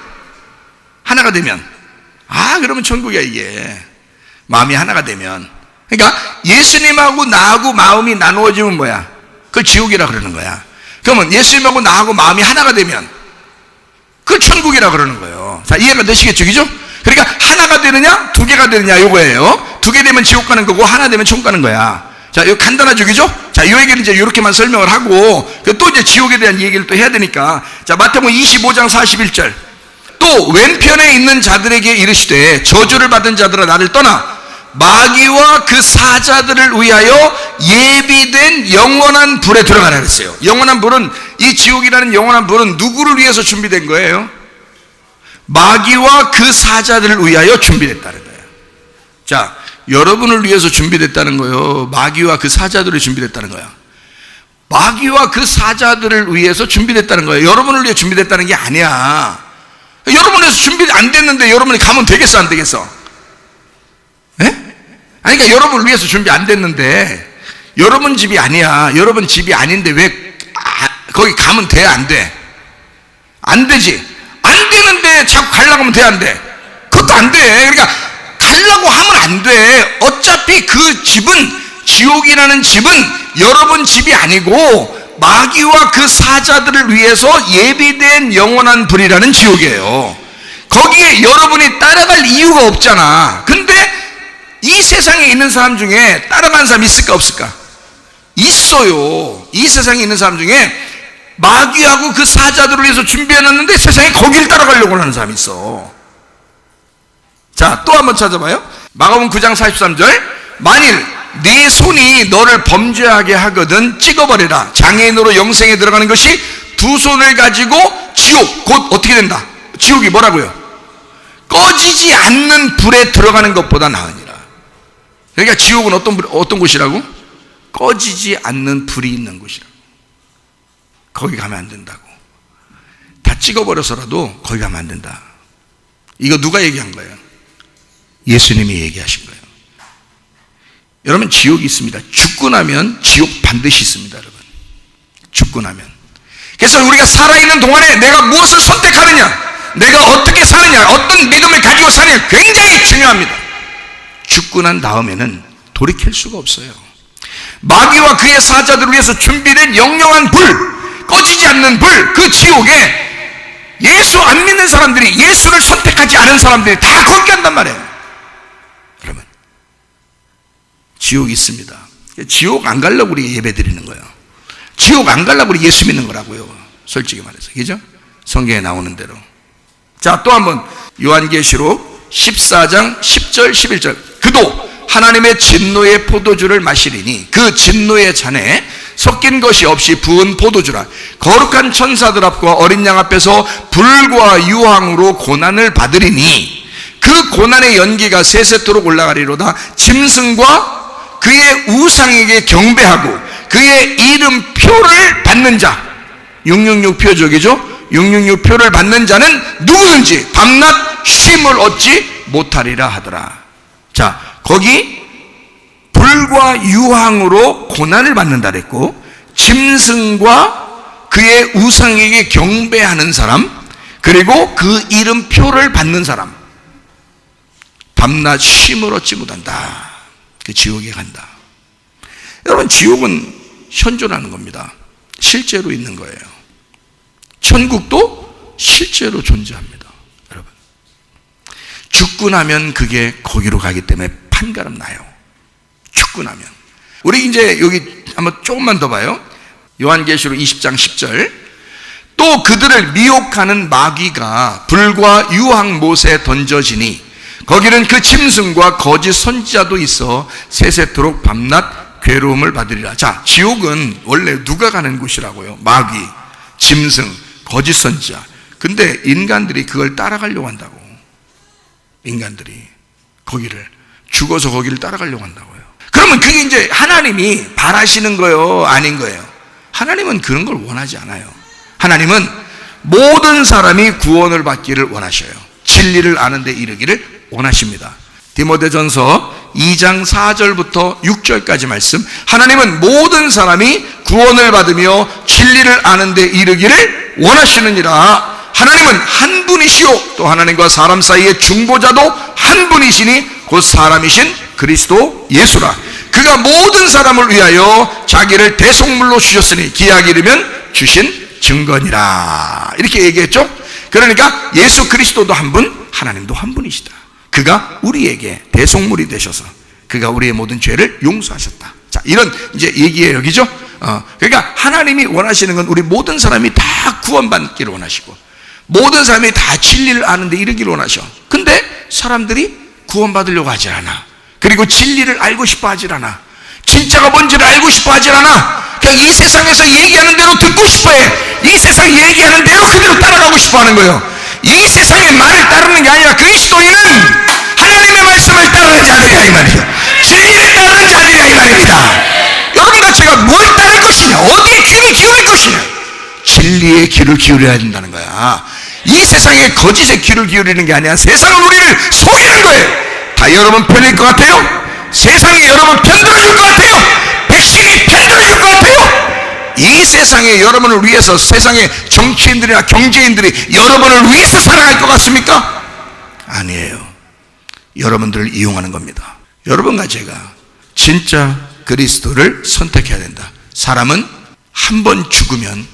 하나가 되면 그러면 천국이야. 이게 마음이 하나가 되면. 그러니까 예수님하고 나하고 마음이 나누어지면 뭐야? 그걸 지옥이라 그러는 거야. 그러면 예수님하고 나하고 마음이 하나가 되면 그걸 천국이라 그러는 거예요. 자, 이해가 되시겠죠, 그죠? 그러니까 하나가 되느냐 두 개가 되느냐 요거예요. 두 개 되면 지옥 가는 거고 하나 되면 천 가는 거야. 자, 이거 간단하죠, 그죠? 자, 이 얘기를 이제 이렇게만 설명을 하고 또 이제 지옥에 대한 얘기를 또 해야 되니까, 자, 마태복음 25장 41절. 또 왼편에 있는 자들에게 이르시되 저주를 받은 자들아 나를 떠나 마귀와 그 사자들을 위하여 예비된 영원한 불에 들어가라 그랬어요. 영원한 불은, 이 지옥이라는 영원한 불은 누구를 위해서 준비된 거예요? 마귀와 그 사자들을 위하여 준비됐다는 거예요. 자, 여러분을 위해서 준비됐다는 거예요? 마귀와 그 사자들을 준비됐다는 거야? 마귀와 그 사자들을 위해서 준비됐다는 거예요. 여러분을 위해 준비됐다는 게 아니야. 여러분에서 준비 안 됐는데 여러분이 가면 되겠어, 안 되겠어? 예? 아니, 그러니까 여러분을 위해서 준비 안 됐는데 여러분 집이 아니야. 여러분 집이 아닌데 왜 거기 가면 돼, 안 돼? 안 되지. 안 되는데 자꾸 가려고 하면 돼, 안 돼? 그것도 안 돼. 그러니까 가려고 하면 안 돼. 어차피 그 집은, 지옥이라는 집은 여러분 집이 아니고 마귀와 그 사자들을 위해서 예비된 영원한 불이라는 지옥이에요. 거기에 여러분이 따라갈 이유가 없잖아. 근데 이 세상에 있는 사람 중에 따라가는 사람 있을까, 없을까? 있어요. 이 세상에 있는 사람 중에 마귀하고 그 사자들을 위해서 준비해놨는데 세상에 거기를 따라가려고 하는 사람이 있어. 자, 또 한번 찾아봐요. 마가복음 9장 43절. 만일 네 손이 너를 범죄하게 하거든 찍어버리라. 장애인으로 영생에 들어가는 것이 두 손을 가지고 지옥, 곧 어떻게 된다? 지옥이 뭐라고요? 꺼지지 않는 불에 들어가는 것보다 나으니라. 그러니까 지옥은 어떤 곳이라고? 꺼지지 않는 불이 있는 곳이라고. 거기 가면 안 된다고. 다 찍어버려서라도 거기 가면 안 된다. 이거 누가 얘기한 거예요? 예수님이 얘기하신 거예요. 여러분, 지옥이 있습니다. 죽고 나면 지옥 반드시 있습니다, 여러분. 죽고 나면. 그래서 우리가 살아있는 동안에 내가 무엇을 선택하느냐, 내가 어떻게 사느냐, 어떤 믿음을 가지고 사느냐, 굉장히 중요합니다. 죽고 난 다음에는 돌이킬 수가 없어요. 마귀와 그의 사자들을 위해서 준비된 영영한 불, 꺼지지 않는 불, 그 지옥에 예수 안 믿는 사람들이, 예수를 선택하지 않은 사람들이 다 거기 간단 말이에요. 여러분, 지옥이 있습니다. 지옥 안 가려고 우리 예배 드리는 거예요. 지옥 안 가려고 우리 예수 믿는 거라고요. 솔직히 말해서. 그죠? 성경에 나오는 대로. 자, 또 한번 요한계시록 14장 10절 11절. 그도 하나님의 진노의 포도주를 마시리니 그 진노의 잔에 섞인 것이 없이 부은 포도주라. 거룩한 천사들 앞과 어린 양 앞에서 불과 유황으로 고난을 받으리니 그 고난의 연기가 세세토록 올라가리로다. 짐승과 그의 우상에게 경배하고 그의 이름표를 받는 자, 666표적이죠. 666표를 받는 자는 누구든지 밤낮 쉼을 얻지 못하리라 하더라. 자, 거기 불과 유황으로 고난을 받는다 그랬고, 짐승과 그의 우상에게 경배하는 사람, 그리고 그 이름표를 받는 사람, 밤낮 쉼을 얻지 못한다. 그 지옥에 간다. 여러분, 지옥은 현존하는 겁니다. 실제로 있는 거예요. 천국도 실제로 존재합니다. 여러분, 죽고 나면 그게 거기로 가기 때문에 판가름 나요. 죽고 나면. 우리 이제 여기 한번 조금만 더 봐요. 요한계시록 20장 10절. 또 그들을 미혹하는 마귀가 불과 유황못에 던져지니 거기는 그 짐승과 거짓 선지자도 있어 세세토록 밤낮 괴로움을 받으리라. 자, 지옥은 원래 누가 가는 곳이라고요? 마귀, 짐승, 거짓 선지자. 근데 인간들이 그걸 따라가려고 한다고. 인간들이 거기를, 죽어서 거기를 따라가려고 한다고요. 그러면 그게 이제 하나님이 바라시는 거예요, 아닌 거예요? 하나님은 그런 걸 원하지 않아요. 하나님은 모든 사람이 구원을 받기를 원하셔요. 진리를 아는 데 이르기를 원하십니다. 디모데전서 2장 4절부터 6절까지 말씀. 하나님은 모든 사람이 구원을 받으며 진리를 아는 데 이르기를 원하시느니라. 하나님은 한 분이시요 또 하나님과 사람 사이의 중보자도 한 분이시니 곧 사람이신 그리스도 예수라. 그가 모든 사람을 위하여 자기를 대속물로 주셨으니 기약 이르면 주신 증거니라. 이렇게 얘기했죠. 그러니까 예수 그리스도도 한 분, 하나님도 한 분이시다. 그가 우리에게 대속물이 되셔서 그가 우리의 모든 죄를 용서하셨다. 자, 이런 이제 얘기예요. 그죠? 그러니까 하나님이 원하시는 건 우리 모든 사람이 다 구원받기를 원하시고 모든 사람이 다 진리를 아는데 이르기를 원하셔. 근데 사람들이 구원받으려고 하질 않아. 그리고 진리를 알고 싶어 하질 않아. 진짜가 뭔지를 알고 싶어 하질 않아. 그냥 이 세상에서 얘기하는 대로 듣고 싶어 해. 이 세상 얘기하는 대로 그대로 따라가고 싶어 하는 거예요. 이 세상의 말을 따르는 게 아니라 그리스도인은 하나님의 말씀을 따르는 자들이야 이 말이죠. 진리를 따르는 자들이야 이 말입니다. 여러분과 제가 뭘 따를 것이냐, 어디에 귀를 기울일 것이냐, 진리의 귀를 기울여야 된다는 거야. 이 세상의 거짓에 귀를 기울이는 게 아니라 세상은 우리를 속이는 거예요. 다 여러분 편일 것 같아요? 세상이 여러분 편들어줄 것 같아요? 백신이 편들어줄 것 같아요? 이 세상에 여러분을 위해서 세상의 정치인들이나 경제인들이 여러분을 위해서 살아갈 것 같습니까? 아니에요. 여러분들을 이용하는 겁니다. 여러분과 제가 진짜 그리스도를 선택해야 된다. 사람은 한 번 죽으면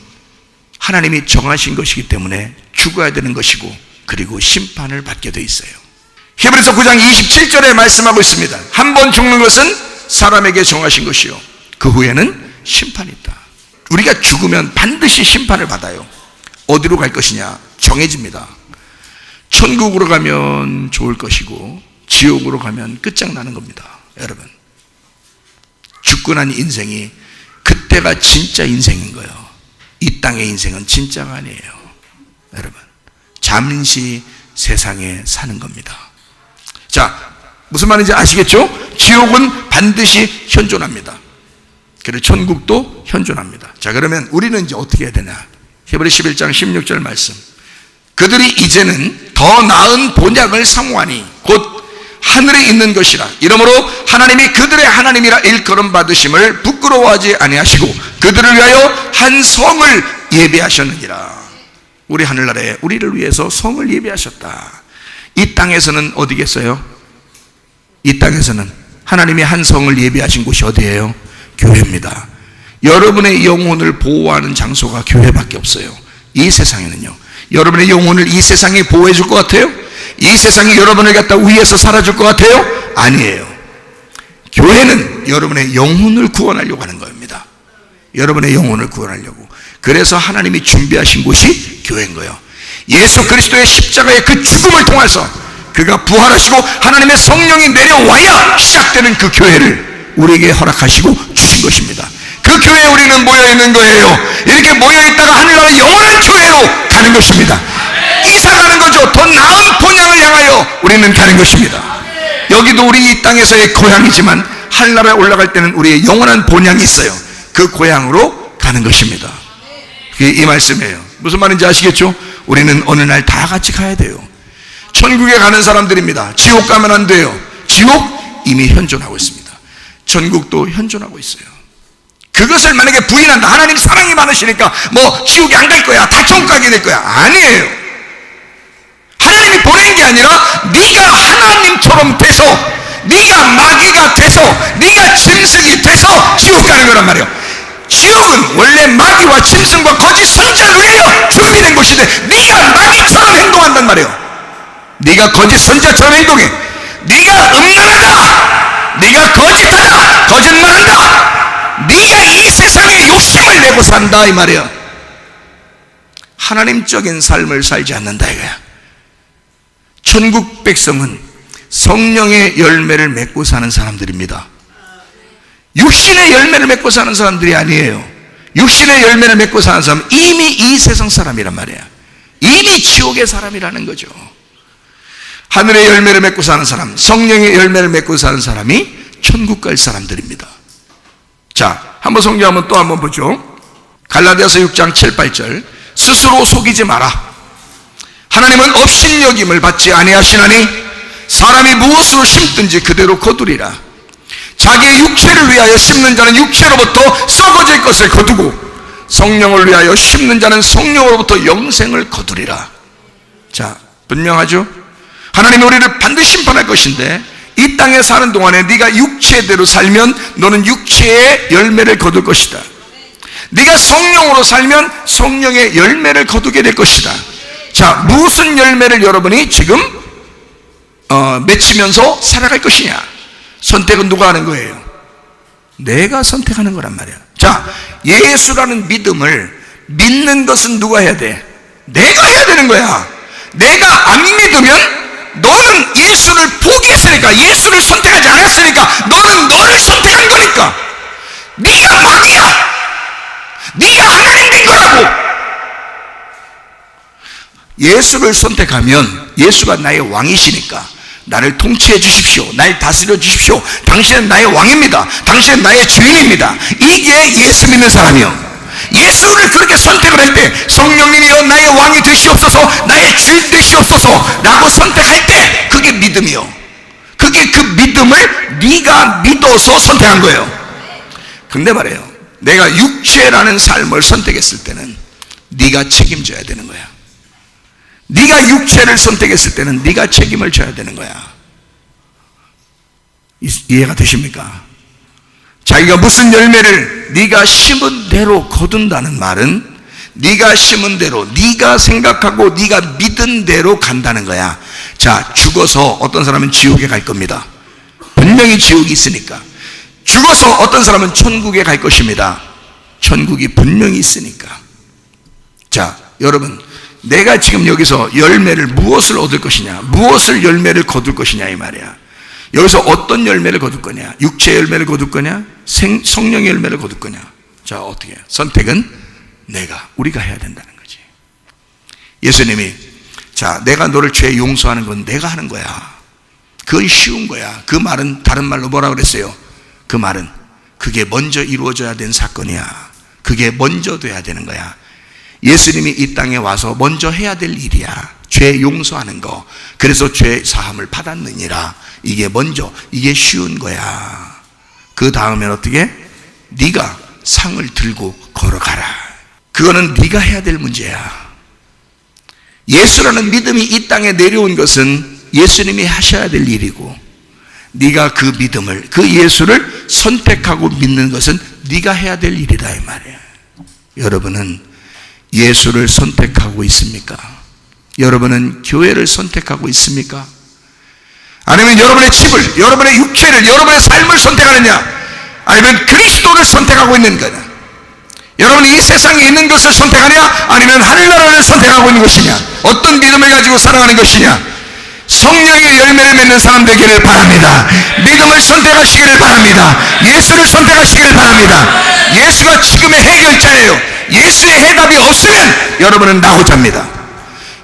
하나님이 정하신 것이기 때문에 죽어야 되는 것이고, 그리고 심판을 받게 돼 있어요. 히브리서 9장 27절에 말씀하고 있습니다. 한 번 죽는 것은 사람에게 정하신 것이요, 그 후에는 심판이 있다. 우리가 죽으면 반드시 심판을 받아요. 어디로 갈 것이냐 정해집니다. 천국으로 가면 좋을 것이고, 지옥으로 가면 끝장나는 겁니다. 여러분, 죽고 난 인생이 그때가 진짜 인생인 거예요. 이 땅의 인생은 진짜가 아니에요. 여러분, 잠시 세상에 사는 겁니다. 자, 무슨 말인지 아시겠죠? 지옥은 반드시 현존합니다. 그리고 천국도 현존합니다. 자, 그러면 우리는 이제 어떻게 해야 되냐? 히브리 11장 16절 말씀. 그들이 이제는 더 나은 본향을 사모하니 곧 하늘에 있는 것이라. 이러므로 하나님이 그들의 하나님이라 일컬음 받으심을 부끄러워하지 아니하시고 그들을 위하여 한 성을 예비하셨느니라. 우리 하늘나라에 우리를 위해서 성을 예비하셨다. 이 땅에서는 어디겠어요? 이 땅에서는 하나님이 한 성을 예비하신 곳이 어디예요? 교회입니다. 여러분의 영혼을 보호하는 장소가 교회밖에 없어요. 이 세상에는요. 여러분의 영혼을 이 세상이 보호해 줄 것 같아요? 이 세상이 여러분을 갖다 위해서 살아줄 것 같아요? 아니에요. 교회는 여러분의 영혼을 구원하려고 하는 겁니다. 여러분의 영혼을 구원하려고. 그래서 하나님이 준비하신 곳이 교회인 거예요. 예수 그리스도의 십자가의 그 죽음을 통해서 그가 부활하시고 하나님의 성령이 내려와야 시작되는 그 교회를 우리에게 허락하시고 주신 것입니다. 그 교회에 우리는 모여있는 거예요. 이렇게 모여있다가 하늘나라 영원한 교회로 가는 것입니다. 이사가는 거죠. 더 나은 본향을 향하여 우리는 가는 것입니다. 여기도 우리 이 땅에서의 고향이지만 하늘나라에 올라갈 때는 우리의 영원한 본향이 있어요. 그 고향으로 가는 것입니다. 그게 이 말씀이에요. 무슨 말인지 아시겠죠? 우리는 어느 날 다 같이 가야 돼요. 천국에 가는 사람들입니다. 지옥 가면 안 돼요. 지옥 이미 현존하고 있습니다. 천국도 현존하고 있어요. 그것을 만약에 부인한다. 하나님 사랑이 많으시니까 뭐 지옥에 안 갈 거야, 다 천국 가게 될 거야. 아니에요. 하나님이 보낸 게 아니라 네가 하나님처럼 돼서, 네가 마귀가 돼서, 네가 짐승이 돼서 지옥 가는 거란 말이에요. 지옥은 원래 마귀와 짐승과 거짓 선지자를 위하여 준비된 곳인데 네가 마귀처럼 행동한단 말이에요. 네가 거짓 선지자처럼 행동해. 네가 음란하다, 네가 거짓하다, 거짓말한다, 네가 이 세상에 욕심을 내고 산다 이 말이에요. 하나님적인 삶을 살지 않는다 이거야. 천국 백성은 성령의 열매를 맺고 사는 사람들입니다. 육신의 열매를 맺고 사는 사람들이 아니에요. 육신의 열매를 맺고 사는 사람은 이미 이 세상 사람이란 말이야. 이미 지옥의 사람이라는 거죠. 하늘의 열매를 맺고 사는 사람, 성령의 열매를 맺고 사는 사람이 천국 갈 사람들입니다. 자, 한번 성경하면 또 한번 보죠. 갈라디아서 6장 7, 8절. 스스로 속이지 마라. 하나님은 업신여김을 받지 아니하시나니 사람이 무엇으로 심든지 그대로 거두리라. 자기의 육체를 위하여 심는 자는 육체로부터 썩어질 것을 거두고 성령을 위하여 심는 자는 성령으로부터 영생을 거두리라. 자, 분명하죠? 하나님이 우리를 반드시 심판할 것인데 이 땅에 사는 동안에 네가 육체대로 살면 너는 육체의 열매를 거둘 것이다. 네가 성령으로 살면 성령의 열매를 거두게 될 것이다. 자, 무슨 열매를 여러분이 지금 맺히면서 살아갈 것이냐? 선택은 누가 하는 거예요? 내가 선택하는 거란 말이야. 자, 예수라는 믿음을 믿는 것은 누가 해야 돼? 내가 해야 되는 거야. 내가 안 믿으면 너는 예수를 포기했으니까, 예수를 선택하지 않았으니까 너는 너를 선택한 거니까. 네가 마귀야. 네가 하나님 된 거라고. 예수를 선택하면 예수가 나의 왕이시니까 나를 통치해 주십시오, 날 다스려 주십시오, 당신은 나의 왕입니다, 당신은 나의 주인입니다. 이게 예수 믿는 사람이요. 예수를 그렇게 선택을 할 때, 성령님이여 나의 왕이 되시옵소서, 나의 주인 되시옵소서 라고 선택할 때 그게 믿음이요. 그게 그 믿음을 네가 믿어서 선택한 거예요. 근데 말이에요, 내가 육체라는 삶을 선택했을 때는 네가 책임져야 되는 거야. 네가 육체를 선택했을 때는 네가 책임을 져야 되는 거야. 이해가 되십니까? 자기가 무슨 열매를 네가 심은 대로 거둔다는 말은 네가 심은 대로, 네가 생각하고 네가 믿은 대로 간다는 거야. 자, 죽어서 어떤 사람은 지옥에 갈 겁니다. 분명히 지옥이 있으니까. 죽어서 어떤 사람은 천국에 갈 것입니다. 천국이 분명히 있으니까. 자, 여러분, 내가 지금 여기서 열매를 무엇을 얻을 것이냐, 무엇을 열매를 거둘 것이냐 이 말이야. 여기서 어떤 열매를 거둘 거냐? 육체의 열매를 거둘 거냐? 성령의 열매를 거둘 거냐? 자, 어떻게 해요? 선택은 우리가 해야 된다는 거지. 예수님이, 자, 내가 너를 죄 용서하는 건 내가 하는 거야. 그건 쉬운 거야. 그 말은 다른 말로 뭐라 그랬어요? 그 말은 그게 먼저 이루어져야 되는 사건이야. 그게 먼저 돼야 되는 거야. 예수님이 이 땅에 와서 먼저 해야 될 일이야. 죄 용서하는 거. 그래서 죄 사함을 받았느니라. 이게 먼저, 이게 쉬운 거야. 그 다음엔 어떻게? 네가 상을 들고 걸어가라. 그거는 네가 해야 될 문제야. 예수라는 믿음이 이 땅에 내려온 것은 예수님이 하셔야 될 일이고, 네가 그 믿음을, 그 예수를 선택하고 믿는 것은 네가 해야 될 일이다 이 말이야. 여러분은 예수를 선택하고 있습니까? 여러분은 교회를 선택하고 있습니까? 아니면 여러분의 집을, 여러분의 육체를, 여러분의 삶을 선택하느냐? 아니면 그리스도를 선택하고 있는 거냐? 여러분이 이 세상에 있는 것을 선택하냐? 아니면 하늘나라를 선택하고 있는 것이냐? 어떤 믿음을 가지고 살아가는 것이냐? 성령의 열매를 맺는 사람 되기를 바랍니다. 믿음을 선택하시기를 바랍니다. 예수를 선택하시기를 바랍니다. 예수가 지금의 해결자예요. 예수의 해답이 없으면 여러분은 낙오자입니다.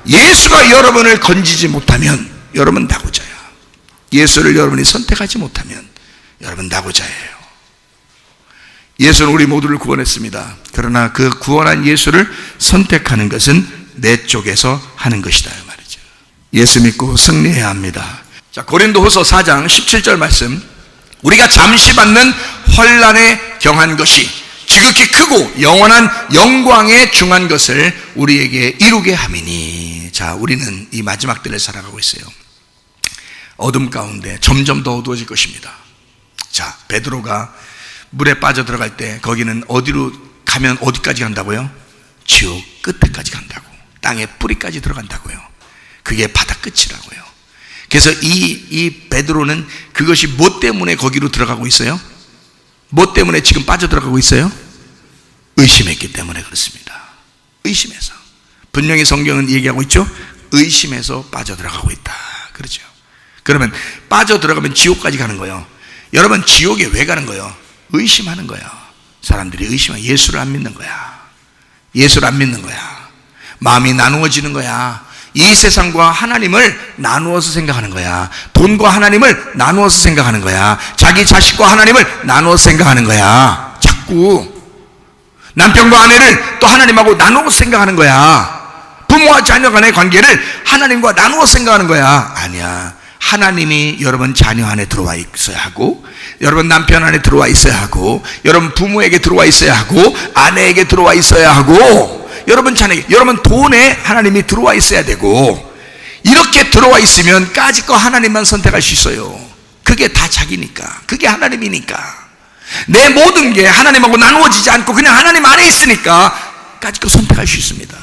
예수가 여러분을 건지지 못하면 여러분 낙오자야. 예수를 여러분이 선택하지 못하면 여러분 낙오자예요. 예수는 우리 모두를 구원했습니다. 그러나 그 구원한 예수를 선택하는 것은 내 쪽에서 하는 것이다 말이죠. 예수 믿고 승리해야 합니다. 자, 고린도후서 4장 17절 말씀, 우리가 잠시 받는 환난에 경한 것이 지극히 크고 영원한 영광에 중한 것을 우리에게 이루게 함이니. 자, 우리는 이 마지막 때를 살아가고 있어요. 어둠 가운데 점점 더 어두워질 것입니다. 자, 베드로가 물에 빠져 들어갈 때 거기는 어디로 가면 어디까지 간다고요? 지옥 끝에까지 간다고. 땅의 뿌리까지 들어간다고요. 그게 바다 끝이라고요. 그래서 이 베드로는 그것이 뭐 때문에 거기로 들어가고 있어요? 뭐 때문에 지금 빠져 들어가고 있어요? 의심했기 때문에 그렇습니다. 의심해서. 분명히 성경은 얘기하고 있죠? 의심해서 빠져 들어가고 있다. 그렇죠. 그러면 빠져 들어가면 지옥까지 가는 거예요. 여러분, 지옥에 왜 가는 거예요? 의심하는 거예요. 사람들이 의심하고 예수를 안 믿는 거야. 예수를 안 믿는 거야. 마음이 나누어지는 거야. 이 세상과 하나님을 나누어서 생각하는 거야. 돈과 하나님을 나누어서 생각하는 거야. 자기 자식과 하나님을 나누어서 생각하는 거야. 자꾸 남편과 아내를 또 하나님하고 나누어서 생각하는 거야. 부모와 자녀 간의 관계를 하나님과 나누어서 생각하는 거야. 아니야. 하나님이 여러분 자녀 안에 들어와 있어야 하고, 여러분 남편 안에 들어와 있어야 하고, 여러분 부모에게 들어와 있어야 하고, 아내에게 들어와 있어야 하고, 여러분 자녀에게, 여러분 돈에 하나님이 들어와 있어야 되고, 이렇게 들어와 있으면 까짓 거 하나님만 선택할 수 있어요. 그게 다 자기니까. 그게 하나님이니까. 내 모든 게 하나님하고 나누어지지 않고 그냥 하나님 안에 있으니까 까짓 거 선택할 수 있습니다.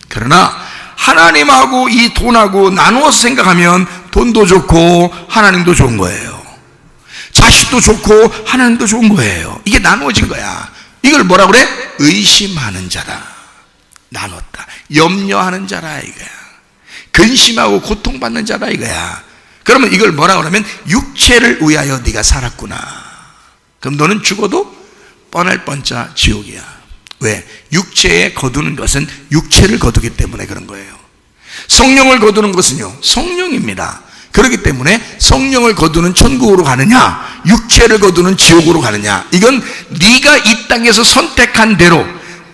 그러나 하나님하고 이 돈하고 나누어서 생각하면 돈도 좋고 하나님도 좋은 거예요. 자식도 좋고 하나님도 좋은 거예요. 이게 나누어진 거야. 이걸 뭐라 그래? 의심하는 자라. 나눴다. 염려하는 자라 이거야. 근심하고 고통받는 자라 이거야. 그러면 이걸 뭐라 그러면 육체를 위하여 네가 살았구나. 그럼 너는 죽어도 뻔할 뻔짜 지옥이야. 왜? 육체에 거두는 것은 육체를 거두기 때문에 그런 거예요. 성령을 거두는 것은요, 성령입니다. 그렇기 때문에 성령을 거두는 천국으로 가느냐, 육체를 거두는 지옥으로 가느냐, 이건 네가 이 땅에서 선택한 대로,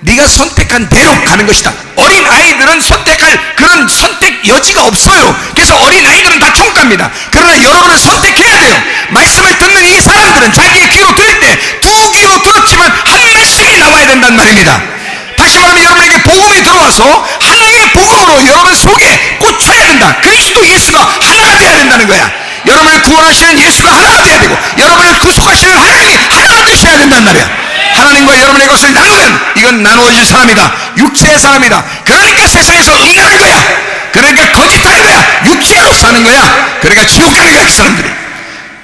네가 선택한 대로 가는 것이다. 어린 아이들은 선택할 그런 선택 여지가 없어요. 그래서 어린 아이들은 다 천국 갑니다. 그러나 여러분은 선택해야 돼요. 말씀을 듣는 이 사람들은 자기의 귀로 들을 때 두 귀로 들었지만 한 말씀이 나와야 된단 말입니다. 다시 말하면 여러분에게 복음이 들어와서 하나의 복음으로 여러분 속에 꽂혀야 된다. 그리스도 예수가 하나가 되어야 된다는 거야. 여러분을 구원하시는 예수가 하나가 되어야 되고, 여러분을 구속하시는 하나님이 하나가 되셔야 된단 말이야. 하나님과 여러분의 것을 나누면 이건 나누어질 사람이다. 육체의 사람이다. 그러니까 세상에서 응하는 거야. 그러니까 거짓하는 거야. 육체로 사는 거야. 그러니까 지옥 가는 거야. 그 사람들이.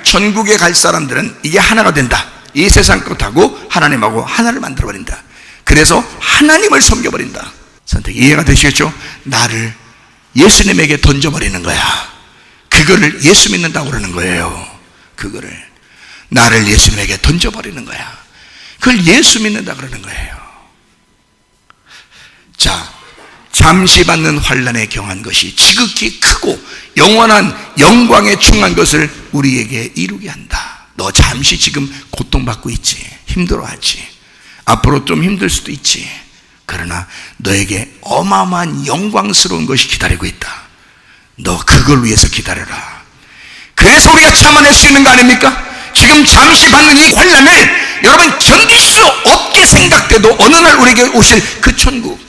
천국에 갈 사람들은 이게 하나가 된다. 이 세상 것하고 하나님하고 하나를 만들어버린다. 그래서 하나님을 섬겨버린다. 선택 이해가 되시겠죠? 나를 예수님에게 던져버리는 거야. 그거를 예수 믿는다고 그러는 거예요. 그거를 나를 예수님에게 던져버리는 거야. 그걸 예수 믿는다 그러는 거예요. 자, 잠시 받는 환난에 경한 것이 지극히 크고 영원한 영광에 충만한 것을 우리에게 이루게 한다. 너 잠시 지금 고통받고 있지, 힘들어하지, 앞으로 좀 힘들 수도 있지. 그러나 너에게 어마어마한 영광스러운 것이 기다리고 있다. 너 그걸 위해서 기다려라. 그래서 우리가 참아낼 수 있는 거 아닙니까? 지금 잠시 받는 이 환난을 여러분 견딜 수 없게 생각돼도 어느 날 우리에게 오실 그 천국,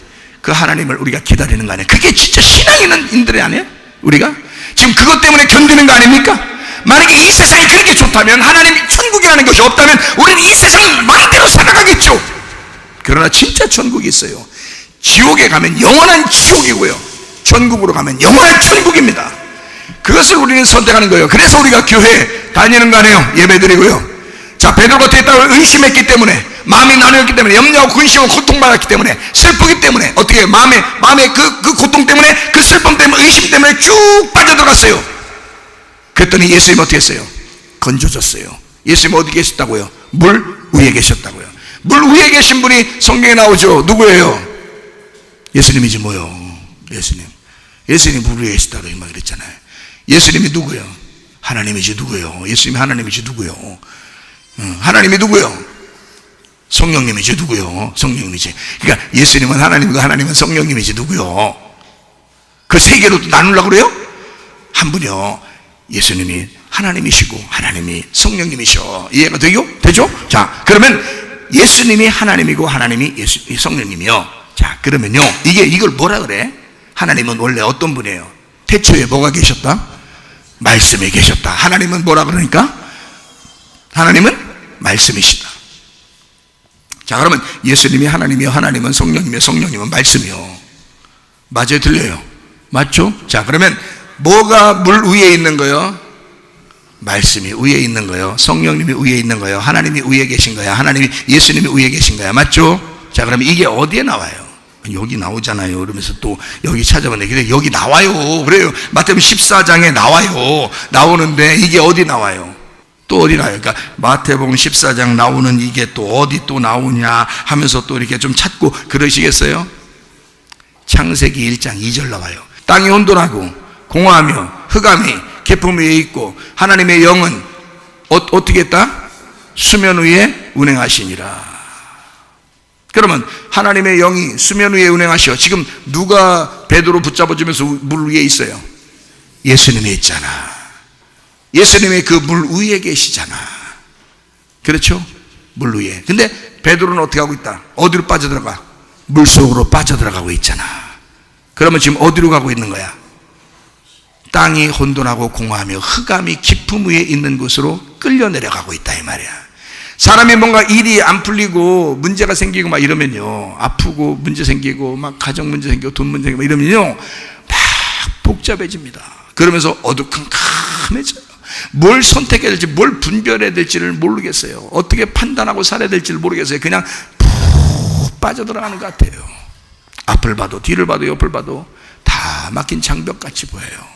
그 하나님을 우리가 기다리는 거 아니에요? 그게 진짜 신앙 있는 인들이 아니에요? 우리가 지금 그것 때문에 견디는 거 아닙니까? 만약에 이 세상이 그렇게 좋다면, 하나님이 천국이라는 것이 없다면 우리는 이 세상을 마음대로 살아가겠죠. 그러나 진짜 천국이 있어요. 지옥에 가면 영원한 지옥이고요, 천국으로 가면 영원한 천국입니다. 그것을 우리는 선택하는 거예요. 그래서 우리가 교회 다니는 거 아니에요? 예배 드리고요. 자, 베드로가 됐다고 의심했기 때문에, 마음이 나누었기 때문에, 염려하고 근심하고 고통받았기 때문에, 슬프기 때문에, 어떻게 마음에 그 고통 때문에, 그 슬픔 때문에, 의심 때문에 쭉 빠져들어갔어요. 그랬더니 예수님 어떻게 했어요? 건져줬어요. 예수님 어디 계셨다고요? 물 위에 계셨다고요. 물 위에 계신 분이 성경에 나오죠. 누구예요? 예수님이지 뭐요. 예수님이 물 위에 계시다고 막 그랬잖아요. 예수님이 누구예요? 하나님이지 누구예요? 예수님이 하나님이지 누구예요? 하나님이 누구예요? 성령님이지 누구요? 성령님이지. 그러니까 예수님은 하나님이고 하나님은 성령님이지 누구요? 그 세 개로 나누려고 그래요? 한 분이요. 예수님이 하나님이시고 하나님이 성령님이셔. 이해가 되죠? 자, 그러면 예수님이 하나님이고 하나님이 성령님이요. 자, 그러면요, 이걸 뭐라 그래? 하나님은 원래 어떤 분이에요? 태초에 뭐가 계셨다? 말씀이 계셨다. 하나님은 뭐라 그러니까? 하나님은 말씀이시다. 자, 그러면 예수님이 하나님이요, 하나님은 성령님이요, 성령님은 말씀이요. 맞아요? 들려요? 맞죠? 자, 그러면 뭐가 물 위에 있는 거요? 말씀이 위에 있는 거요. 성령님이 위에 있는 거요. 하나님이 위에 계신 거야. 예수님이 위에 계신 거야. 맞죠? 자, 그러면 이게 어디에 나와요? 여기 나오잖아요. 그러면서 또 여기 찾아보는데 여기 나와요. 그래요. 마태복음 14장에 나와요. 나오는데 이게 어디 나와요? 또 어디 나와요? 그러니까 마태복음 14장 나오는 이게 또 어디 또 나오냐 하면서 또 이렇게 좀 찾고 그러시겠어요? 창세기 1장 2절 나와요. 땅이 혼돈하고 공허하며 흑암이 깊음 위에 있고 하나님의 영은 어떻게 했다? 수면 위에 운행하시니라. 그러면 하나님의 영이 수면 위에 운행하셔. 지금 누가 베드로 붙잡아주면서 물 위에 있어요? 예수님이 있잖아. 예수님이 그 물 위에 계시잖아. 그렇죠? 물 위에. 근데 베드로는 어떻게 하고 있다? 어디로 빠져들어가? 물 속으로 빠져들어가고 있잖아. 그러면 지금 어디로 가고 있는 거야? 땅이 혼돈하고 공허하며 흑암이 깊음 위에 있는 곳으로 끌려 내려가고 있다 이 말이야. 사람이 뭔가 일이 안 풀리고 문제가 생기고 막 이러면요, 아프고 문제 생기고 막 가정 문제 생기고 돈 문제 생기고 막 이러면요, 막 복잡해집니다. 그러면서 어두컴컴해져요. 뭘 선택해야 될지, 뭘 분별해야 될지를 모르겠어요. 어떻게 판단하고 살아야 될지를 모르겠어요. 그냥 푹 빠져들어가는 것 같아요. 앞을 봐도 뒤를 봐도 옆을 봐도 다 막힌 장벽같이 보여요.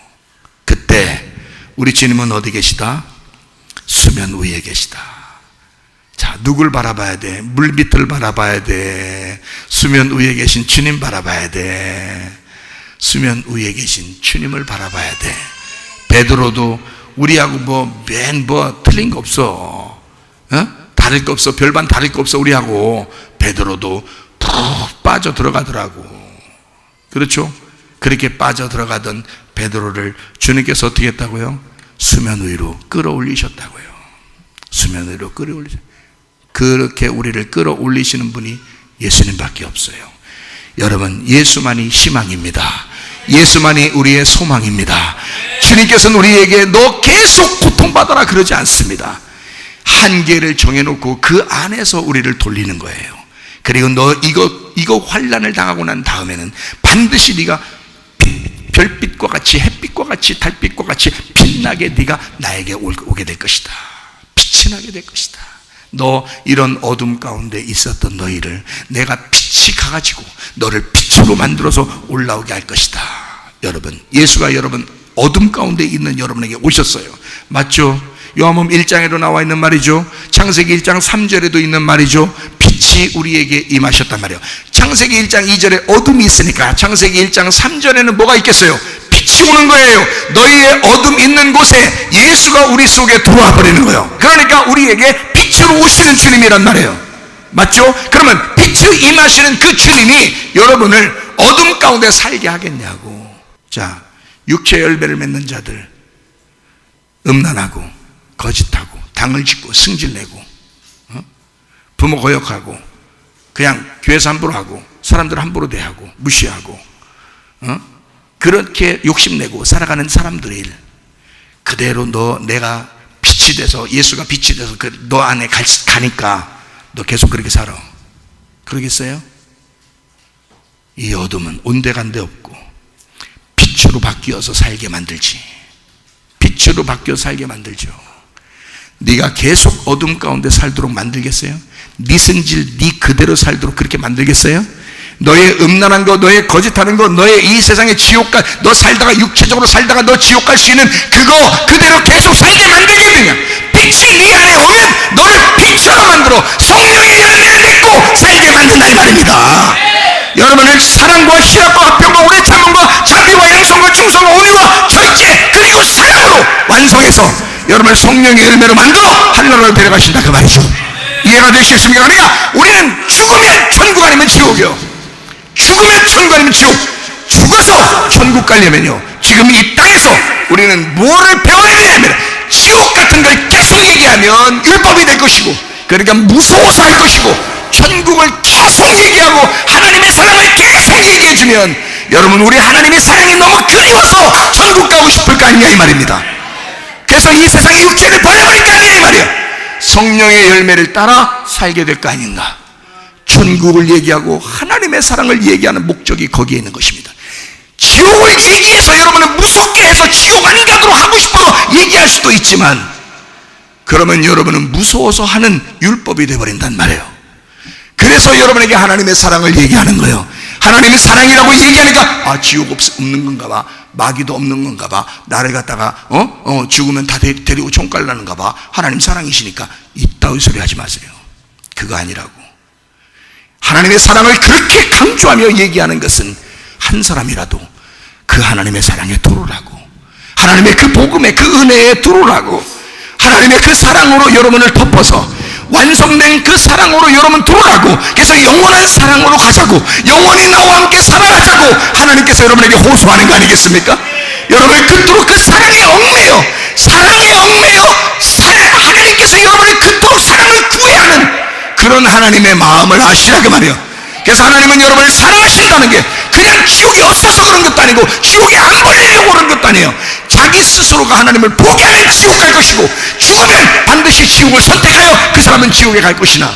그때 우리 주님은 어디 계시다? 수면 위에 계시다. 자, 누굴 바라봐야 돼? 물 밑을 바라봐야 돼. 수면 위에 계신 주님 바라봐야 돼. 수면 위에 계신 주님을 바라봐야 돼. 베드로도 우리하고 틀린 거 없어. 다를 거 없어. 별반 다를 거 없어. 우리하고. 베드로도 푹 푹 빠져 들어가더라고. 그렇죠? 그렇게 빠져 들어가던 베드로를 주님께서 어떻게 했다고요? 수면 위로 끌어올리셨다고요. 수면 위로 끌어올리셨어요. 그렇게 우리를 끌어올리시는 분이 예수님밖에 없어요. 여러분, 예수만이 희망입니다. 예수만이 우리의 소망입니다. 주님께서는 우리에게 너 계속 고통받아라 그러지 않습니다. 한계를 정해놓고 그 안에서 우리를 돌리는 거예요. 그리고 너 이거 환난을 당하고 난 다음에는 반드시 네가 별빛과 같이, 햇빛과 같이, 달빛과 같이 빛나게 네가 나에게 오게 될 것이다. 빛이 나게 될 것이다. 너 이런 어둠 가운데 있었던 너희를 내가 빛이 가가지고 너를 빛으로 만들어서 올라오게 할 것이다. 여러분, 예수가 여러분 어둠 가운데 있는 여러분에게 오셨어요. 맞죠? 요한복음 1장에도 나와 있는 말이죠. 창세기 1장 3절에도 있는 말이죠. 빛이 우리에게 임하셨단 말이에요. 창세기 1장 2절에 어둠이 있으니까 창세기 1장 3절에는 뭐가 있겠어요? 빛이 오는 거예요. 너희의 어둠 있는 곳에 예수가 우리 속에 들어와 버리는 거예요. 그러니까 우리에게 빛으로 오시는 주님이란 말이에요. 맞죠? 그러면 빛으로 임하시는 그 주님이 여러분을 어둠 가운데 살게 하겠냐고. 자, 육체 열매를 맺는 자들, 음란하고 거짓하고 당을 짓고 승질내고 부모 거역하고 그냥 교회에서 함부로 하고 사람들 함부로 대하고 무시하고 그렇게 욕심내고 살아가는 사람들의 일, 그대로 내가 빛이 돼서, 예수가 빛이 돼서 너 안에 가니까 너 계속 그렇게 살아. 그러겠어요? 이 어둠은 온데간데 없고 빛으로 바뀌어서 살게 만들지. 빛으로 바뀌어 살게 만들죠. 네가 계속 어둠 가운데 살도록 만들겠어요? 네 성질 네 그대로 살도록 그렇게 만들겠어요? 너의 음란한 거, 너의 거짓하는 거, 너의 이 세상의 지옥 너 살다가 육체적으로 살다가 너 지옥 갈 수 있는 그거 그대로 계속 살게 만들겠느냐? 빛이 네 안에 오면 너를 빛으로 만들어 성령의 열매를 맺고 살게 만든다 이 말입니다. 여러분은 사랑과 희락과 화평과 오래 참음과 자비와 양성과 충성과 온유와 절제 그리고 사랑으로 완성해서 여러분을 성령의 열매로 만들어 하늘나라로 데려가신다 그 말이죠. 이해가 되시겠습니까? 그러니까 우리는 죽으면 천국 아니면 지옥이요. 죽으면 천국 아니면 지옥. 죽어서 천국 가려면요, 지금 이 땅에서 우리는 뭐를 배워야 되냐면 지옥 같은 걸 계속 얘기하면 율법이 될 것이고, 그러니까 무서워서 할 것이고, 천국을 계속 얘기하고 하나님의 사랑을 계속 얘기해주면 여러분 우리 하나님의 사랑이 너무 그리워서 천국 가고 싶을 거 아니냐 이 말입니다. 그래서 이 세상의 육체를 버려버릴 거 아니냐 이 말이에요. 성령의 열매를 따라 살게 될 거 아닌가. 천국을 얘기하고 하나님의 사랑을 얘기하는 목적이 거기에 있는 것입니다. 지옥을 얘기해서 여러분을 무섭게 해서 지옥 안 가도록 하고 싶어서 얘기할 수도 있지만, 그러면 여러분은 무서워서 하는 율법이 되어버린단 말이에요. 그래서 여러분에게 하나님의 사랑을 얘기하는 거예요. 하나님의 사랑이라고 얘기하니까 지옥 없는 건가 봐, 마귀도 없는 건가 봐, 나를 갖다가 죽으면 다 데리고 총갈 나는가 봐, 하나님 사랑이시니까 이따위 소리 하지 마세요. 그거 아니라고. 하나님의 사랑을 그렇게 강조하며 얘기하는 것은 한 사람이라도 그 하나님의 사랑에 들어오라고, 하나님의 그 복음에 그 은혜에 들어오라고, 하나님의 그 사랑으로 여러분을 덮어서 완성된 그 사랑으로 여러분 들어오라고. 그래서 영원한 사랑으로 가자고, 영원히 나와 함께 살아가자고 하나님께서 여러분에게 호소하는 거 아니겠습니까? 여러분을 그토록 그 사랑에 얽매여 하나님께서 여러분을 그토록 사랑을 구해야 하는 그런 하나님의 마음을 아시라 그 말이에요. 그래서 하나님은 여러분을 사랑하신다는 게 그냥 지옥이 없어서 그런 것도 아니고 지옥에 안 걸리려고 그런 것도 아니에요. 자기 스스로가 하나님을 포기하면 지옥 갈 것이고, 죽으면 반드시 지옥을 선택하여 그 사람은 지옥에 갈 것이나,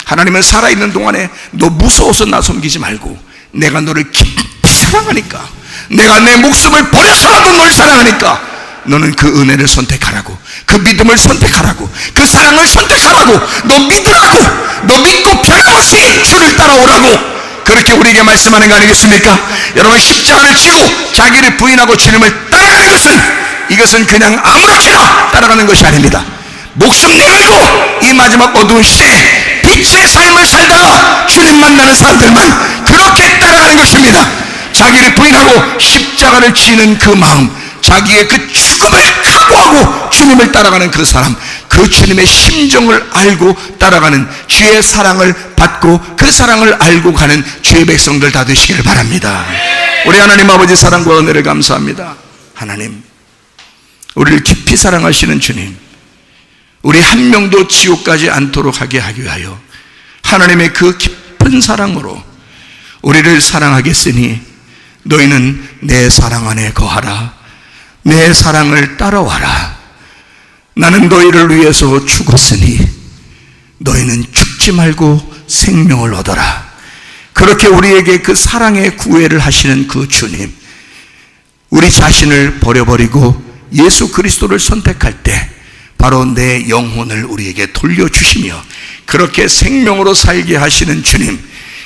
하나님은 살아있는 동안에 너 무서워서 나 섬기지 말고 내가 너를 깊이 사랑하니까, 내가 내 목숨을 버려서라도 널 사랑하니까 너는 그 은혜를 선택하라고, 그 믿음을 선택하라고, 그 사랑을 선택하라고, 너 믿으라고, 너 믿고 변함없이 주를 따라오라고 그렇게 우리에게 말씀하는 거 아니겠습니까? 여러분, 십자가를 지고 자기를 부인하고 주님을 따라가는 것은, 이것은 그냥 아무렇게나 따라가는 것이 아닙니다. 목숨 내걸고 이 마지막 어두운 시대에 빛의 삶을 살다가 주님 만나는 사람들만 그렇게 따라가는 것입니다. 자기를 부인하고 십자가를 지는 그 마음, 자기의 그 죽음을 각오하고 주님을 따라가는 그 사람, 그 그 주님의 심정을 알고 따라가는, 주의 사랑을 받고 그 사랑을 알고 가는 주의 백성들 다 되시기를 바랍니다. 우리 하나님 아버지 사랑과 은혜를 감사합니다. 하나님, 우리를 깊이 사랑하시는 주님, 우리 한 명도 지옥 가지 않도록 하게 하기 위하여 하나님의 그 깊은 사랑으로 우리를 사랑하겠으니 너희는 내 사랑 안에 거하라. 내 사랑을 따라와라. 나는 너희를 위해서 죽었으니 너희는 죽지 말고 생명을 얻어라. 그렇게 우리에게 그 사랑의 구애를 하시는 그 주님, 우리 자신을 버려버리고 예수 그리스도를 선택할 때 바로 내 영혼을 우리에게 돌려주시며 그렇게 생명으로 살게 하시는 주님,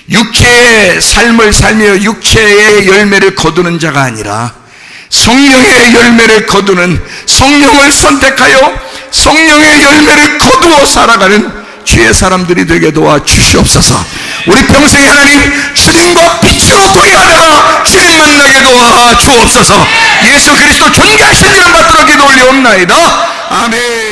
육체의 삶을 살며 육체의 열매를 거두는 자가 아니라 성령의 열매를 거두는, 성령을 선택하여 성령의 열매를 거두어 살아가는 주의 사람들이 되게 도와주시옵소서. 우리 평생에 하나님 주님과 빛으로 동행하다가 주님 만나게 도와주옵소서. 예수 그리스도 존귀하신 이름 받들어 기도 올리옵나이다. 아멘.